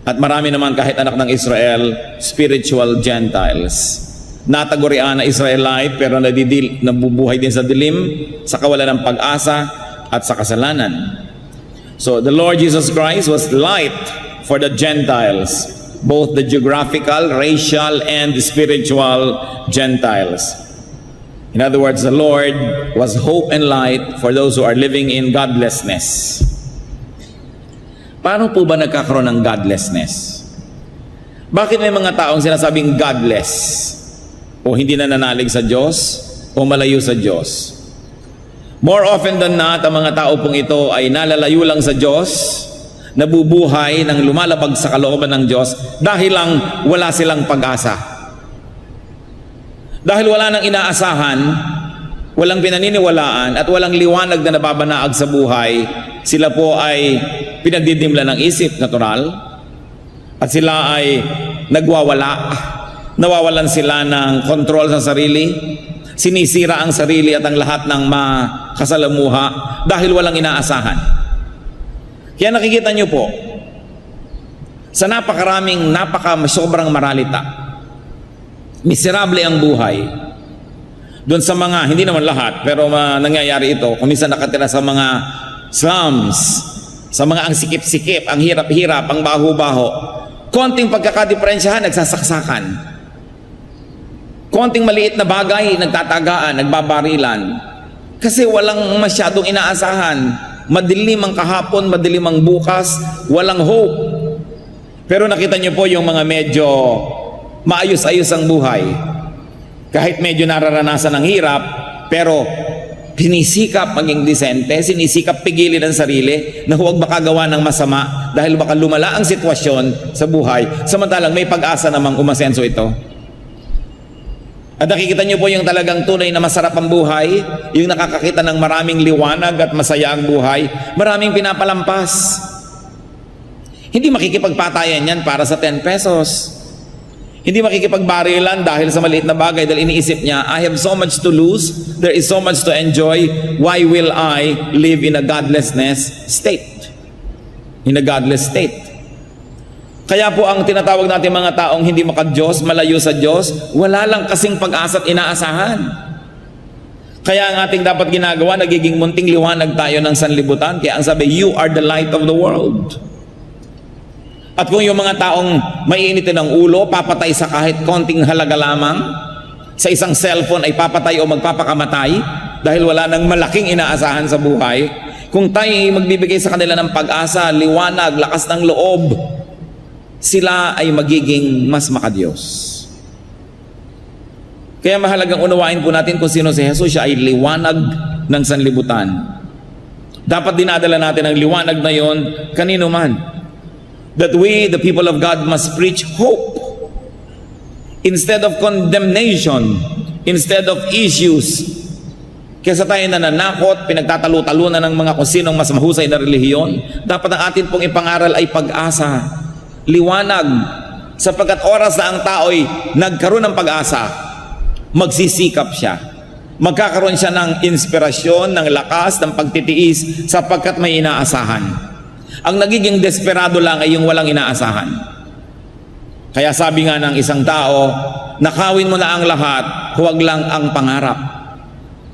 at marami naman kahit anak ng Israel, spiritual Gentiles. Natagurian na Israelite pero nabubuhay din sa dilim, sa kawalan ng pag-asa at sa kasalanan. So the Lord Jesus Christ was light for the Gentiles, both the geographical, racial, and the spiritual Gentiles. In other words, the Lord was hope and light for those who are living in godlessness. Paano po ba nagkakaroon ng godlessness? Bakit may mga taong sinasabing godless? O hindi nananalig sa Diyos? O malayo sa Diyos? More often than not, ang mga tao pong ito ay nalalayo lang sa Diyos, nabubuhay ng lumalabag sa kalooban ng Diyos dahil lang wala silang pag-asa. Dahil wala nang inaasahan, walang pinaniniwalaan, at walang liwanag na nababanaag sa buhay, sila po ay pinagdidimla ng isip, natural, at sila ay nagwawala, nawawalan sila ng kontrol sa sarili, sinisira ang sarili at ang lahat ng makasalamuha dahil walang inaasahan. Kaya nakikita nyo po, sa sobrang maralita, miserable ang buhay. Doon sa mga, hindi naman lahat, pero nangyayari ito, kung minsan nakatira sa mga slums, sa mga ang sikip-sikip, ang hirap-hirap, ang baho-baho, konting pagkakadiferensyahan, nagsasaksakan. Konting maliit na bagay, nagtatagaan, nagbabarilan. Kasi walang masyadong inaasahan. Madilim ang kahapon, madilim ang bukas, walang hope. Pero nakita niyo po yung mga medyo maayos-ayos ang buhay. Kahit medyo nararanasan ng hirap, pero sinisikap maging disente, sinisikap pigilin ang sarili na huwag makagawa ng masama dahil baka lumala ang sitwasyon sa buhay. Samantalang may pag-asa namang umasenso ito. At nakikita niyo po yung talagang tunay na masarap ang buhay, yung nakakakita ng maraming liwanag at masaya ang buhay, maraming pinapalampas. Hindi makikipagpatayan yan para sa 10 pesos. Hindi makikipagbarilan dahil sa maliit na bagay, dahil iniisip niya, I have so much to lose, there is so much to enjoy, why will I live in a godlessness state? In a godless state. Kaya po ang tinatawag natin mga taong hindi makad-Diyos, malayo sa Diyos, wala lang kasing pag-asa at inaasahan. Kaya ang ating dapat ginagawa, nagiging munting liwanag tayo ng sanlibutan. Kaya ang sabi, you are the light of the world. At kung yung mga taong maiinitin ng ulo, papatay sa kahit konting halaga lamang, sa isang cellphone ay papatay o magpapakamatay dahil wala nang malaking inaasahan sa buhay, kung tayo magbibigay sa kanila ng pag-asa, liwanag, lakas ng loob, sila ay magiging mas makadiyos. Kaya mahalagang unawain po natin kung sino si Jesus. Siya ay liwanag ng sanlibutan. Dapat dinadala natin ang liwanag na yon kanino man. That we, the people of God, must preach hope instead of condemnation, instead of issues. Kesa tayo nananakot, pinagtatalo-talo na ng mga kung sinong mas mahusay na relihiyon, dapat ang atin pong ipangaral ay pag-asa, liwanag, sapagkat oras na ang tao'y nagkaroon ng pag-asa, magsisikap siya. Magkakaroon siya ng inspirasyon, ng lakas, ng pagtitiis, sapagkat may inaasahan. Ang nagiging desperado lang ay yung walang inaasahan. Kaya sabi nga ng isang tao, nakawin mo na ang lahat, huwag lang ang pangarap.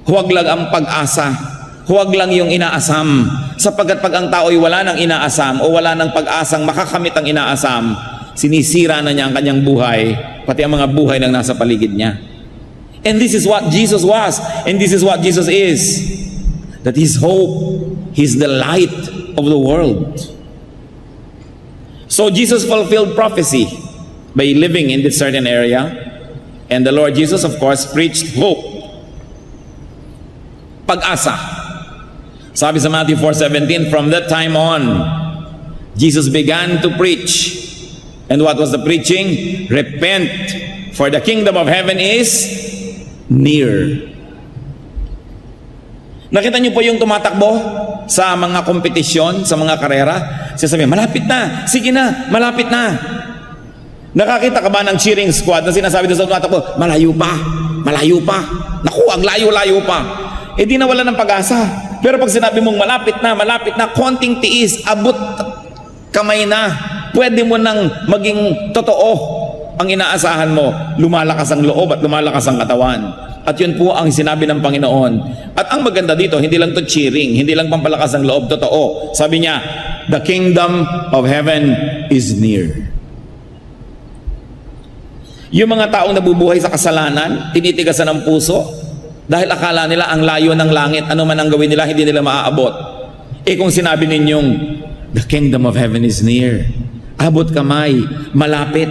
Huwag lang ang pag-asa. Huwag lang yung inaasam. Sapagkat pag ang tao'y wala ng inaasam o wala ng pag-asang makakamit ang inaasam, sinisira na niya ang kanyang buhay, pati ang mga buhay ng nasa paligid niya. And this is what Jesus was, and this is what Jesus is. That His hope, He's the light of the world. So Jesus fulfilled prophecy by living in this certain area, and the Lord Jesus, of course, preached hope. Pag-asa. Sabi sa Matthew 4:17, from that time on, Jesus began to preach. And what was the preaching? Repent, for the kingdom of heaven is near. Nakita niyo po yung tumatakbo sa mga kompetisyon, sa mga karera? Sasabihin, malapit na, sige na, malapit na. Nakakita ka ba ng cheering squad na sinasabi doon sa tumatakbo, malayo pa, malayo pa. Naku, ang layo-layo pa. Eh di nawala ng pag-asa. Pero pag sinabi mong malapit na, konting tiis, abot kamay na, pwede mo nang maging totoo ang inaasahan mo, lumalakas ang loob at lumalakas ang katawan. At yun po ang sinabi ng Panginoon. At ang maganda dito, hindi lang to cheering, hindi lang pampalakas ang loob, totoo. Sabi niya, the kingdom of heaven is near. Yung mga taong nabubuhay sa kasalanan, tinitigasan ng puso, dahil akala nila ang layo ng langit, ano man ang gawin nila, hindi nila maaabot. Eh kung sinabi ninyong, the kingdom of heaven is near, abot kamay, malapit.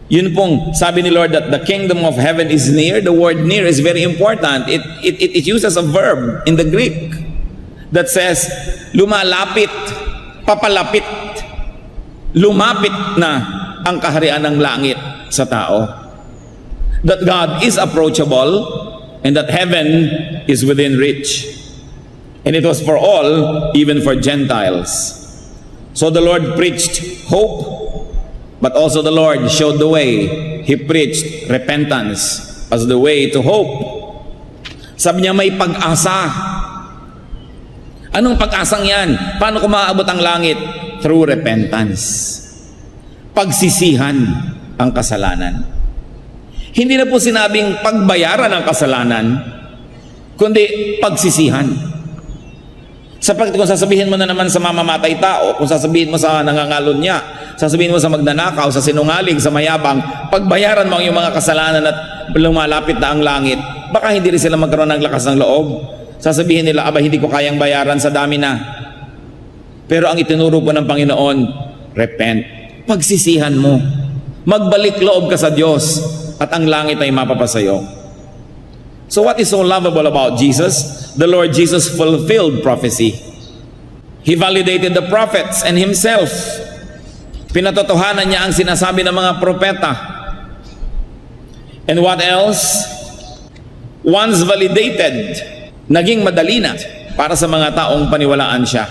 Yun pong sabi ni Lord that the kingdom of heaven is near. The word near is very important. It uses a verb in the Greek that says, lumalapit, papalapit, lumapit na ang kaharian ng langit sa tao. That God is approachable and that heaven is within reach. And it was for all, even for Gentiles. So the Lord preached hope, but also the Lord showed the way. He preached repentance as the way to hope. Sabi niya may pag-asa. Anong pag-asang yan? Paano ko maaabot ang langit? Through repentance. Pagsisihan ang kasalanan. Hindi na po sinabing pagbayaran ng kasalanan, kundi pagsisihan. Sapagkat kung sasabihin mo na naman sa mamamatay tao, kung sasabihin mo sa nangangalon niya, sasabihin mo sa magnanakaw, sa sinungaling, sa mayabang, pagbayaran mo ang iyong mga kasalanan at lumalapit na ang langit, baka hindi rin sila magkaroon ng lakas ng loob. Sasabihin nila, aba hindi ko kayang bayaran sa dami na. Pero ang itinuro po ng Panginoon, repent. Pagsisihan mo. Magbalik loob ka sa Diyos at ang langit ay mapapasayo. So what is so lovable about Jesus? The Lord Jesus fulfilled prophecy. He validated the prophets and Himself. Pinatotohanan niya ang sinasabi ng mga propeta. And what else? Once validated, naging madali na para sa mga taong paniwalaan siya.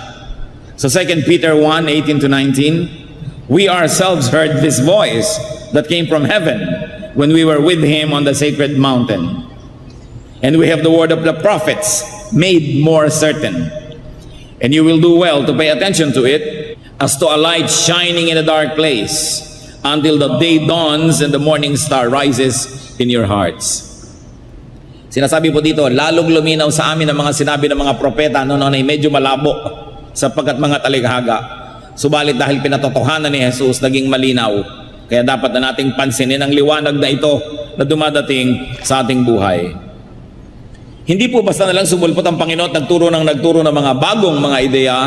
So 2 Peter 1:18-19, we ourselves heard this voice that came from heaven when we were with Him on the sacred mountain. And we have the word of the prophets made more certain. And you will do well to pay attention to it as to a light shining in a dark place until the day dawns and the morning star rises in your hearts. Sinasabi po dito, lalong luminaw sa amin ang mga sinabi ng mga propeta noon ay medyo malabo sapagkat mga talikhaga. Subalit dahil pinatotohanan ni Jesus, naging malinaw. Kaya dapat na nating pansinin ang liwanag na ito na dumadating sa ating buhay. Hindi po basta na lang sumulpot ang Panginoon at nagturo ng mga bagong mga ideya.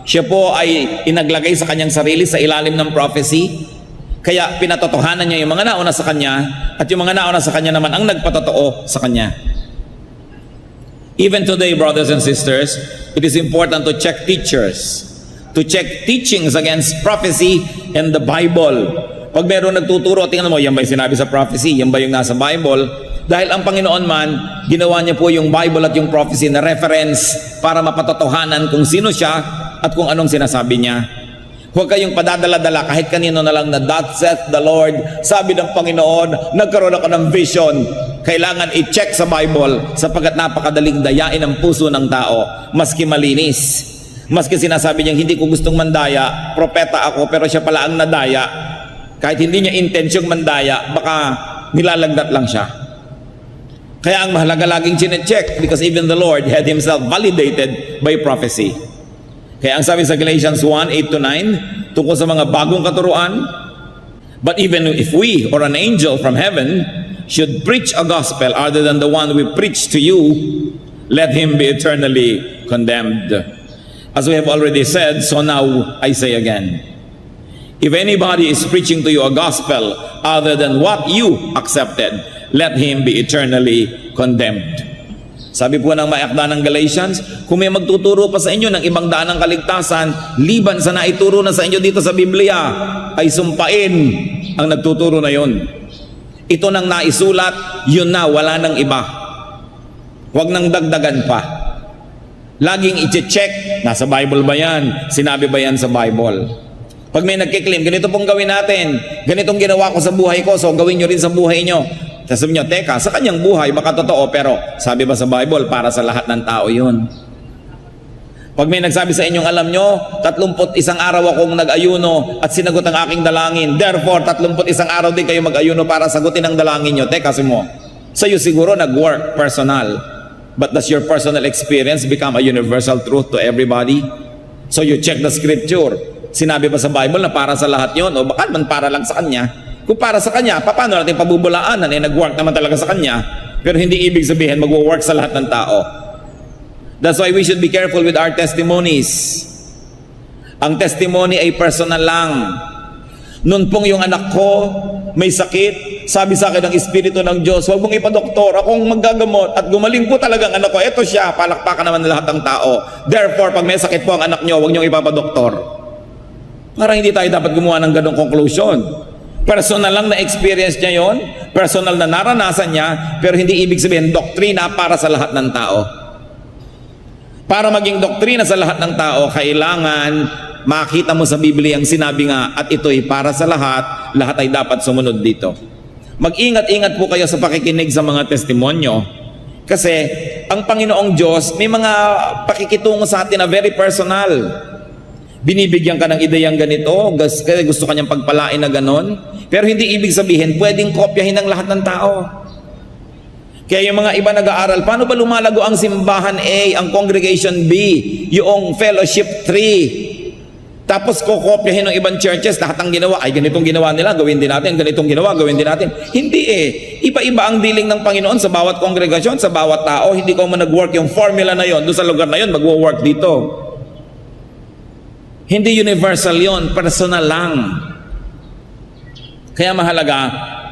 Siya po ay inaglagay sa kanyang sarili sa ilalim ng prophecy. Kaya pinatotohanan niya yung mga nauna sa kanya at yung mga nauna sa kanya naman ang nagpatotoo sa kanya. Even today, brothers and sisters, it is important to check teachers, to check teachings against prophecy and the Bible. Pag meron nagtuturo, tingnan mo, yan ba yung sinabi sa prophecy? Yan ba yung nasa Bible? Dahil ang Panginoon man, ginawa niya po yung Bible at yung prophecy na reference para mapatotohanan kung sino siya at kung anong sinasabi niya. Huwag kayong padadala-dala kahit kanino na lang na "Thus saith the Lord," sabi ng Panginoon, nagkaroon ako ng vision. Kailangan i-check sa Bible sapagkat napakadaling dayain ang puso ng tao, maski malinis. Maski sinasabi niya, hindi ko gustong mandaya, propeta ako, pero siya pala ang nadaya. Kahit hindi niya intensyong mandaya, baka nilalagdat lang siya. Kaya ang mahalaga laging chinecheck because even the Lord had Himself validated by prophecy. Kaya ang sabi sa Galatians 1:8-9, tungkol sa mga bagong katuruan, "But even if we or an angel from heaven should preach a gospel other than the one we preach to you, let him be eternally condemned." As we have already said, so now I say again, if anybody is preaching to you a gospel other than what you accepted, let him be eternally condemned. Sabi po ng maakda ng Galatians, kung may magtuturo pa sa inyo ng ibang daan ng kaligtasan, liban sa naituro na sa inyo dito sa Biblia, ay sumpain ang nagtuturo na yon. Ito nang naisulat, yun na, wala nang iba. Huwag nang dagdagan pa. Laging i-check, nasa Bible ba yan? Sinabi ba yan sa Bible? Pag may nagkiklaim, ganito pong gawin natin, ganitong ginawa ko sa buhay ko, so gawin nyo rin sa buhay nyo. Sabi nyo, teka, sa kanyang buhay, baka totoo, pero sabi ba sa Bible, para sa lahat ng tao yun? Pag may nagsabi sa inyong, alam nyo, 31 araw akong nag-ayuno at sinagot ang aking dalangin, therefore 31 araw din kayo mag-ayuno para sagutin ang dalangin nyo. Teka, sabi mo, sa'yo siguro nag-work personal, but does your personal experience become a universal truth to everybody? So you check the scripture. Sinabi ba sa Bible na para sa lahat yon? O baka man para lang sa kanya? Kung para sa kanya, paano natin pabubulaanan? Nag-work naman talaga sa kanya, pero hindi ibig sabihin mag-work sa lahat ng tao. That's why we should be careful with our testimonies. Ang testimony ay personal lang. Noon pong yung anak ko may sakit, sabi sa akin ng Espiritu ng Diyos, huwag mong ipadoktor, akong maggagamot, at gumaling po talaga ang anak ko. Ito siya, palakpakan naman ng lahat ng tao. Therefore, pag may sakit po ang anak nyo, huwag nyo ipapadoktor. Parang hindi tayo dapat gumawa ng ganong conclusion. Personal lang na experience niya yon, personal na naranasan niya, pero hindi ibig sabihin doktrina para sa lahat ng tao. Para maging doktrina sa lahat ng tao, kailangan makita mo sa Biblia ang sinabi nga, at ito'y para sa lahat, lahat ay dapat sumunod dito. Mag-ingat-ingat po kayo sa pakikinig sa mga testimonyo, kasi ang Panginoong Diyos may mga pakikitungo sa atin na very personal. Binibigyan ka ng ideyang ganito, kasi gusto kanyang pagpalain na ganon, pero hindi ibig sabihin pwedeng kopyahin ng lahat ng tao. Kaya yung mga iba nag-aaral, paano ba lumalago ang simbahan A, ang congregation B, yung fellowship 3, tapos kokopyahin ng ibang churches, lahat ang ginawa, ay ganitong ginawa nila, gawin din natin, ganitong ginawa, gawin din natin. Hindi iba-iba ang dealing ng Panginoon sa bawat kongregasyon, sa bawat tao. Hindi ko man nag-work yung formula na yon, doon sa lugar na yon, mag-work dito. Hindi universal yon, personal lang. Kaya mahalaga,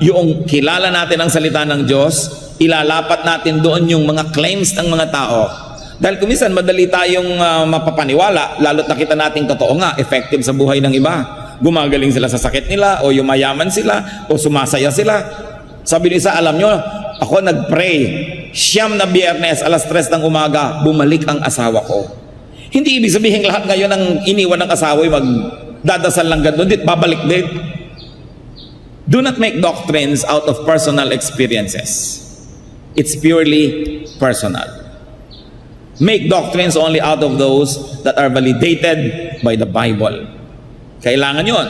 yung kilala natin ang salita ng Diyos, ilalapat natin doon yung mga claims ng mga tao. Dahil kumisan madali tayong mapapaniwala, lalo't nakita natin totoo nga, effective sa buhay ng iba. Gumagaling sila sa sakit nila, o yumayaman sila, o sumasaya sila. Sabi ni isa, alam nyo, ako nag-pray, 9 na Biyernes, alas 3 ng umaga, bumalik ang asawa ko. Hindi ibig sabihin lahat ngayon ang iniwan ng asawa ay magdadasal lang gano'n, babalik din. Do not make doctrines out of personal experiences. It's purely personal. Make doctrines only out of those that are validated by the Bible. Kailangan yon.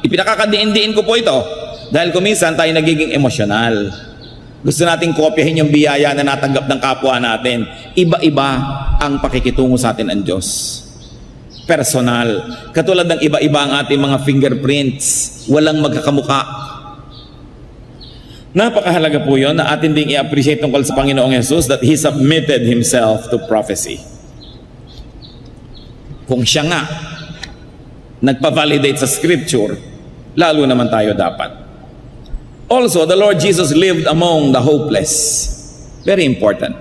Ipinakakadiin-diin ko po ito dahil kuminsan tayo nagiging emosyonal. Gusto nating kopyahin yung biyaya na natanggap ng kapwa natin. Iba-iba ang pakikitungo sa atin ng Diyos. Personal. Katulad ng iba-iba ang ating mga fingerprints. Walang magkakamuka. Napakahalaga po yun na atin ding i-appreciate tungkol sa Panginoong Jesus that He submitted Himself to prophecy. Kung siya nga nagpa-validate sa Scripture, lalo naman tayo dapat. Also, the Lord Jesus lived among the hopeless. Very important.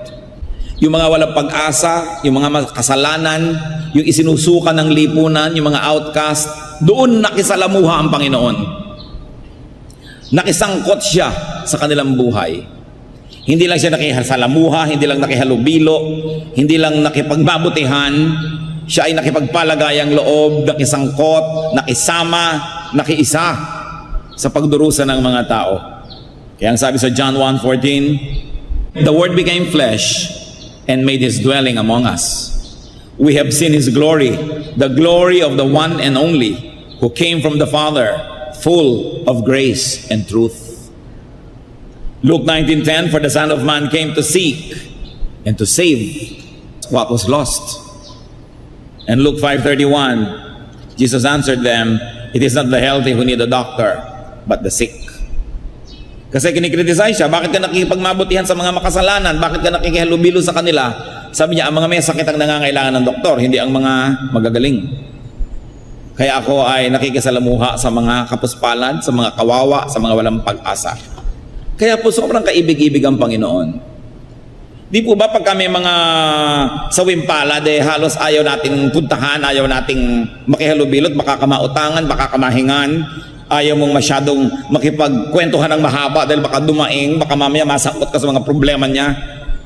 yung mga walang pag-asa, yung mga kasalanan, yung isinusukan ng lipunan, yung mga outcast, doon nakisalamuha ang Panginoon. Nakisangkot siya sa kanilang buhay. Hindi lang siya nakisalamuha, hindi lang nakihalubilo, hindi lang nakipagbabutihan, siya ay nakipagpalagayang loob, nakisangkot, nakisama, nakiisa sa pagdurusa ng mga tao. Kaya ang sabi sa John 1:14, "The Word became flesh and made His dwelling among us. We have seen His glory, the glory of the one and only, who came from the Father, full of grace and truth." Luke 19:10, "For the Son of Man came to seek and to save what was lost." And Luke 5:31, Jesus answered them, "It is not the healthy who need a doctor, but the sick." Kasi kinikriticize siya, bakit ka nakikipagmabutihan sa mga makasalanan? Bakit ka nakikihalubilo sa kanila? Sabi niya, ang mga may sakit ang nangangailangan ng doktor, hindi ang mga magagaling. Kaya ako ay nakikisalamuha sa mga kapuspalan, sa mga kawawa, sa mga walang pag-asa. Kaya po sobrang kaibig-ibig ang Panginoon. Di po ba pag kami mga sawimpala, halos ayaw nating puntahan, ayaw nating makihalubilot, baka kamautangan, baka kamahingan, ayaw mong masyadong makipagkwentuhan ng mahaba dahil baka dumaing, baka mamaya masakot ka sa mga problema niya.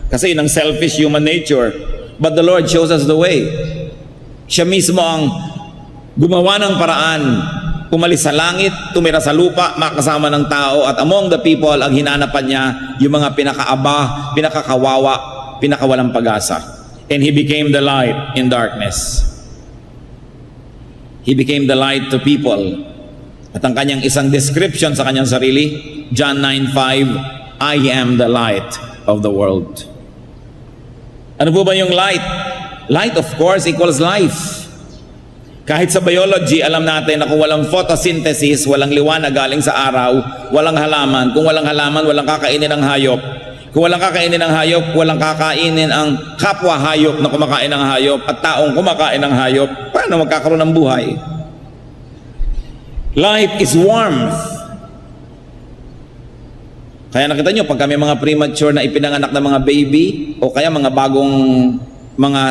Kasi yun ang selfish human nature. But the Lord shows us the way. Siya mismo ang gumawa ng paraan, umalis sa langit, tumira sa lupa, makasama ng tao, at among the people, ang hinanapan niya yung mga pinakaaba, pinakakawawa, pinakawalang pag-asa. And He became the light in darkness. He became the light to people. At ang kanyang isang description sa kanyang sarili, John 9:5, "I am the light of the world." Ano po ba yung light? Light, of course, equals life. Kahit sa biology, alam natin na kung walang photosynthesis, walang liwanag galing sa araw, walang halaman. Kung walang halaman, walang kakainin ng hayop. Kung walang kakainin ng hayop, walang kakainin ang kapwa hayop na kumakain ng hayop at taong kumakain ng hayop. Paano magkakaroon ng buhay? Light is warmth. Kaya nakita nyo, pag kami mga premature na ipinanganak na mga baby, o kaya mga bagong mga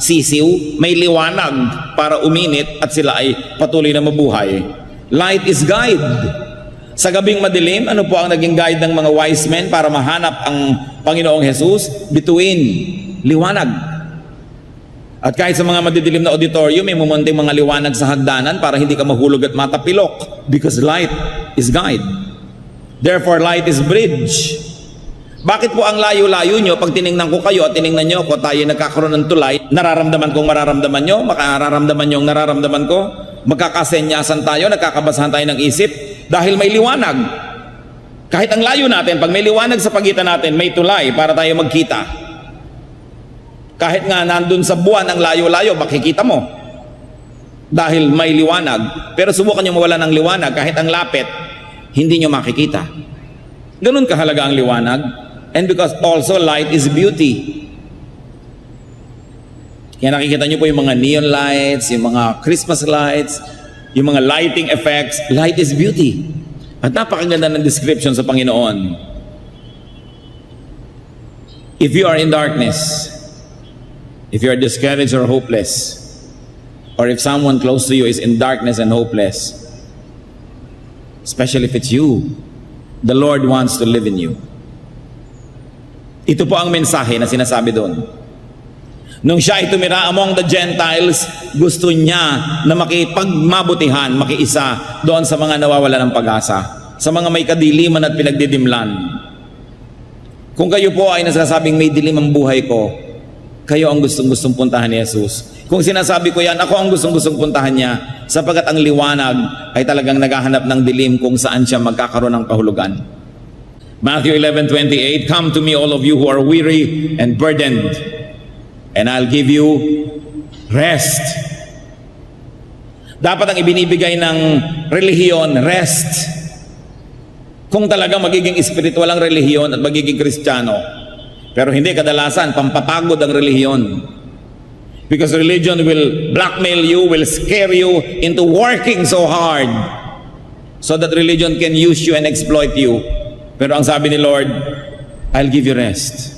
sisiw, may liwanag para uminit at sila ay patuloy na mabuhay. Light is guide. Sa gabing madilim, ano po ang naging guide ng mga wise men para mahanap ang Panginoong Jesus? Bituin, liwanag. At kahit sa mga madidilim na auditorium, may mumunting mga liwanag sa hagdanan para hindi ka mahulog at matapilok, because light is guide. Therefore, light is bridge. Bakit po ang layo-layo nyo, pag tiningnan ko kayo at tiningnan nyo ako, tayo nagkakaroon ng tulay, nararamdaman kong mararamdaman nyo, makararamdaman nyo ang nararamdaman ko, magkakasenyasan tayo, nagkakabasahan tayo ng isip, dahil may liwanag. Kahit ang layo natin, pag may liwanag sa pagitan natin, may tulay para tayo magkita. Kahit nga nandun sa buwan ang layo-layo, makikita mo. Dahil may liwanag. Pero subukan nyo mawala ng liwanag, kahit ang lapit, hindi nyo makikita. Ganun kahalaga ang liwanag. And because also light is beauty. Kaya nakikita nyo po yung mga neon lights, yung mga Christmas lights, yung mga lighting effects. Light is beauty. At napakaganda ng description sa Panginoon. If you are in darkness, if you are discouraged or hopeless, or if someone close to you is in darkness and hopeless, especially if it's you, the Lord wants to live in you. Ito po ang mensahe na sinasabi doon. Nung siya ay tumira among the Gentiles, gusto niya na makipagmabutihan, makiisa doon sa mga nawawala ng pag-asa, sa mga may kadiliman at pinagdidimlan. Kung kayo po ay nasasabing may dilim ang buhay ko, kayo ang gustong-gustong puntahan ni Jesus. Kung sinasabi ko yan, ako ang gustong-gustong puntahan niya, sapagkat ang liwanag ay talagang naghahanap ng dilim kung saan siya magkakaroon ng kahulugan. Matthew 11:28, "Come to me all of you who are weary and burdened, and I'll give you rest." Dapat ang ibinibigay ng relihiyon, rest. Kung talagang magiging espiritual ang relihiyon at magiging Kristiyano. Pero hindi, kadalasan pampapagod ang relihiyon. Because religion will blackmail you, will scare you into working so hard so that religion can use you and exploit you. Pero ang sabi ni Lord, I'll give you rest.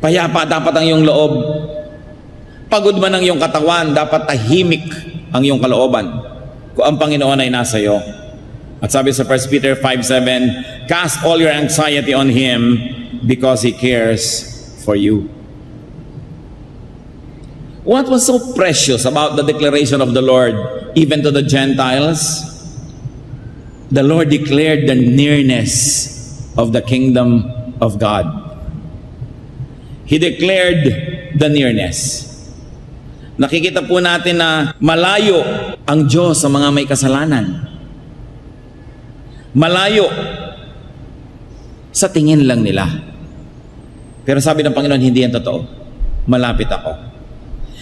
Payapa dapat ang iyong loob. Pagod man ang iyong katawan, dapat tahimik ang iyong kalooban kung ang Panginoon ay nasa iyo. At sabi sa 1 Peter 5:7, cast all your anxiety on Him because He cares for you. What was so precious about the declaration of the Lord, even to the Gentiles? The Lord declared the nearness of the kingdom of God. He declared the nearness. Nakikita po natin na malayo ang Diyos sa mga may kasalanan. Malayo sa tingin lang nila. Pero sabi ng Panginoon, hindi yan totoo. Malapit ako.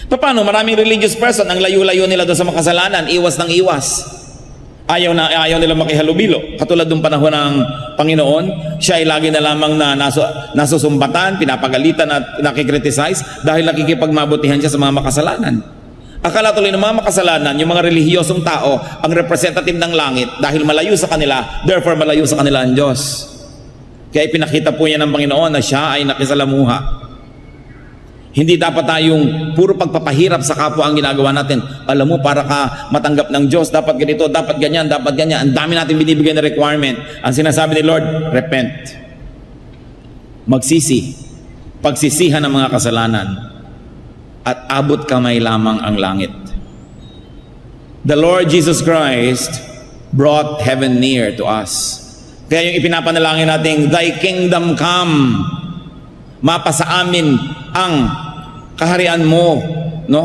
Paano? Maraming religious person ang layo-layo nila doon sa makasalanan, iwas ng iwas. Ayaw nila makihalubilo. Katulad ng panahon ng Panginoon, siya ay lagi na lamang na nasusumbatan, pinapagalitan at nakikriticize dahil nakikipagmabutihan siya sa mga makasalanan. Akala tuloy ng mga makasalanan, yung mga relihiyosong tao, ang representative ng langit dahil malayo sa kanila, therefore malayo sa kanila ang Diyos. Kaya pinakita po niya ng Panginoon na siya ay nakisalamuha. Hindi dapat tayong puro pagpapahirap sa kapwa ang ginagawa natin. Alam mo, para ka matanggap ng Diyos, dapat ganito, dapat ganyan, dapat ganyan. Ang dami natin binibigay na requirement. Ang sinasabi ni Lord, repent. Magsisi. Pagsisihan ng mga kasalanan. At abot kamay lamang ang langit. The Lord Jesus Christ brought heaven near to us. Kaya yung ipinapanalangin natin, Thy kingdom come. Mapa sa amin ang kaharian mo, no?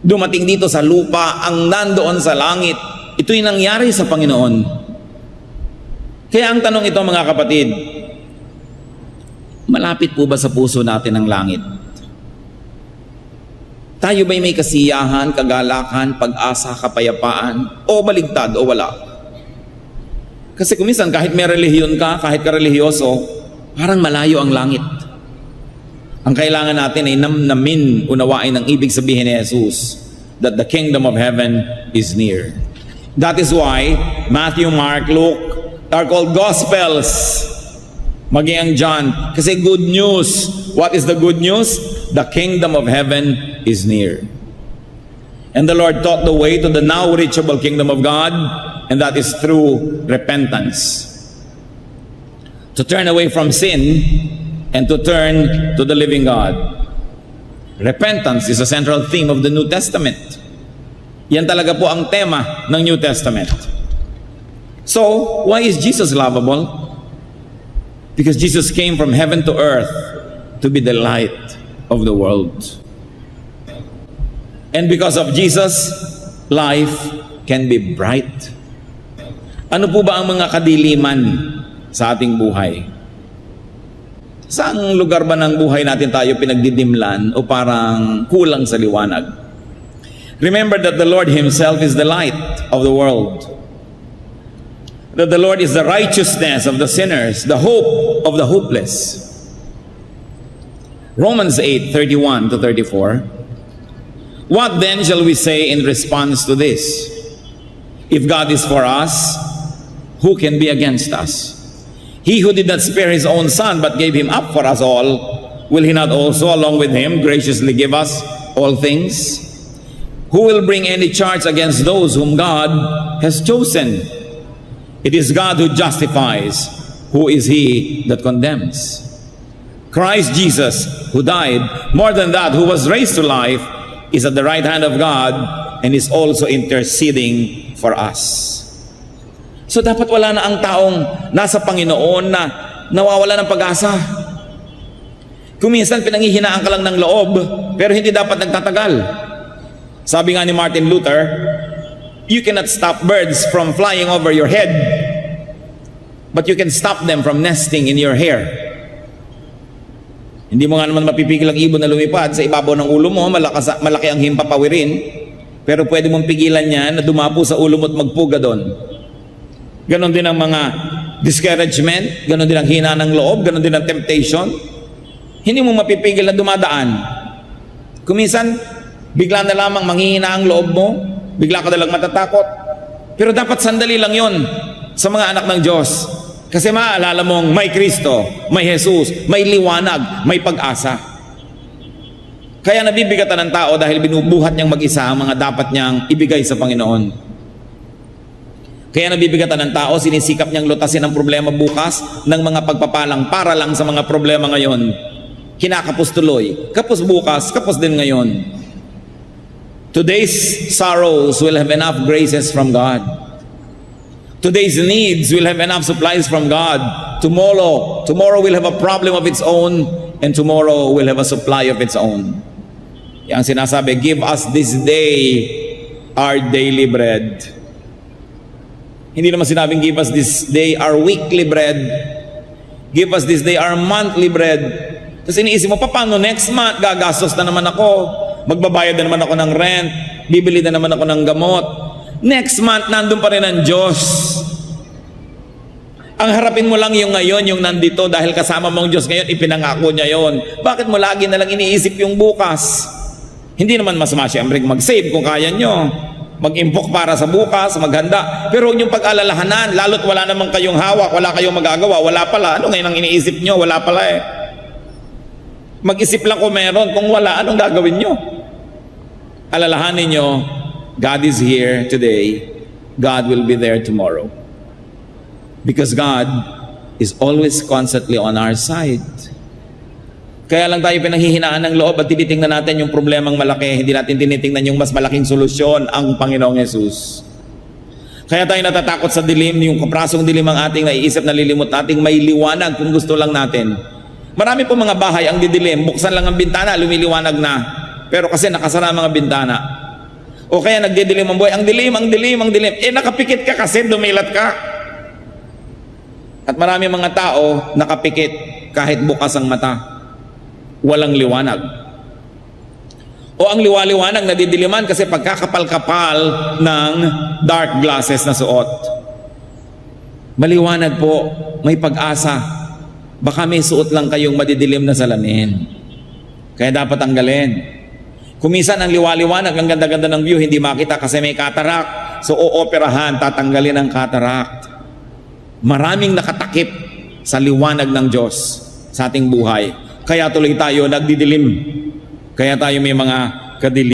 Dumating dito sa lupa ang nandoon sa langit. Ito'y nangyari sa Panginoon. Kaya ang tanong ito, mga kapatid, malapit po ba sa puso natin ang langit? Tayo ba'y may kasiyahan, kagalakan, pag-asa, kapayapaan, o baligtad, o wala? Kasi kuminsan kahit may relihiyon ka, kahit ka religyoso, parang malayo ang langit. Ang kailangan natin ay namnamin, unawain ang ibig sabihin ni Jesus, that the kingdom of heaven is near. That is why Matthew, Mark, Luke are called Gospels. Maging ang John. Kasi good news. What is the good news? The kingdom of heaven is near. And the Lord taught the way to the now reachable kingdom of God, and that is through repentance. To turn away from sin and to turn to the living God. Repentance is a central theme of the New Testament. Yan talaga po ang tema ng New Testament. So, why is Jesus lovable? Because Jesus came from heaven to earth to be the light of the world. And because of Jesus, life can be bright. Ano po ba ang mga kadiliman sa ating buhay? Saang lugar ba ng buhay natin tayo pinagdidimlan o parang kulang sa liwanag? Remember that the Lord Himself is the light of the world. That the Lord is the righteousness of the sinners, the hope of the hopeless. Romans 8:31 to 34. What then shall we say in response to this? If God is for us, who can be against us? He who did not spare His own Son, but gave Him up for us all, will He not also, along with Him, graciously give us all things? Who will bring any charge against those whom God has chosen? It is God who justifies. Who is He that condemns? Christ Jesus, who died, more than that, who was raised to life, is at the right hand of God and is also interceding for us. So dapat wala na ang taong nasa Panginoon na nawawala ng pag-asa. Kung minsan pinanghihinaan ka lang ng loob, pero hindi dapat nagtatagal. Sabi nga ni Martin Luther, you cannot stop birds from flying over your head, but you can stop them from nesting in your hair. Hindi mo nga naman mapipigil ang ibon na lumipad sa ibabaw ng ulo mo, malaki ang himpapawirin, pero pwede mong pigilan yan na dumapo sa ulo mo at magpuga doon. Ganon din ang mga discouragement, ganon din ang hina ng loob, ganon din ang temptation. Hindi mo mapipigil na dumadaan. Kuminsan, bigla na lamang manghihina ang loob mo, bigla ka na lang matatakot. Pero dapat sandali lang yon sa mga anak ng Diyos. Kasi maaalala mong may Kristo, may Jesus, may liwanag, may pag-asa. Kaya nabibigatan ng tao dahil binubuhat niyang mag-isa ang mga dapat niyang ibigay sa Panginoon. Kaya nabibigatan ng tao, sinisikap niyang lutasin ang problema bukas ng mga pagpapalang para lang sa mga problema ngayon. Kinakapos tuloy, kapos bukas, kapos din ngayon. Today's sorrows will have enough graces from God. Today's needs will have enough supplies from God. Tomorrow will have a problem of its own, and tomorrow will have a supply of its own. Yang sinasabi, give us this day our daily bread. Hindi naman sinabing give us this day our weekly bread. Give us this day our monthly bread. Kasi iniisip mo, paano next month? Gagastos na naman ako. Magbabayad na naman ako ng rent. Bibili na naman ako ng gamot. Next month, nandun pa rin ang Diyos. Ang harapin mo lang yung ngayon, yung nandito, dahil kasama mong Diyos ngayon, ipinangako niya yon. Bakit mo lagi na lang iniisip yung bukas? Hindi naman masama siyempre mag-save kung kaya nyo. Mag-impok para sa bukas, maghanda. Pero huwag niyong pag-alalahanan, lalo't wala naman kayong hawak, wala kayong magagawa, wala pala. Ano ngayon ang iniisip nyo? Wala pala eh. Mag-isip lang kung meron, kung wala, anong gagawin nyo? Alalahanin nyo, God is here today, God will be there tomorrow. Because God is always constantly on our side. Kaya lang tayo pinanghihinaan ng loob at tinitingnan natin yung problemang malaki, hindi natin tinitingnan yung mas malaking solusyon, ang Panginoong Yesus. Kaya tayo natatakot sa dilim, yung kaprasong dilim ang ating naiisip, nalilimot nating may liwanag kung gusto lang natin. Marami po mga bahay ang didilim, buksan lang ang bintana, lumiliwanag na. Pero kasi nakasara ang mga bintana. O kaya nagdidilim ang buhay, ang dilim, ang dilim, ang dilim. Eh nakapikit ka kasi, dumilat ka. At marami mga tao nakapikit kahit bukas ang mata. Walang liwanag. O ang liwaliwanag nadidiliman kasi pagkakapal-kapal ng dark glasses na suot. Maliwanag po, may pag-asa. Baka may suot lang kayong madidilim na salamin. Kaya dapat tanggalin. Kumisan ang liwaliwanag, ang ganda-ganda ng view, hindi makita kasi may cataract. So ooperahan, tatanggalin ang cataract. Maraming nakatakip sa liwanag ng Diyos sa ating buhay. Kaya tuloy tayo nagdidilim. Kaya tayo may mga kadilim.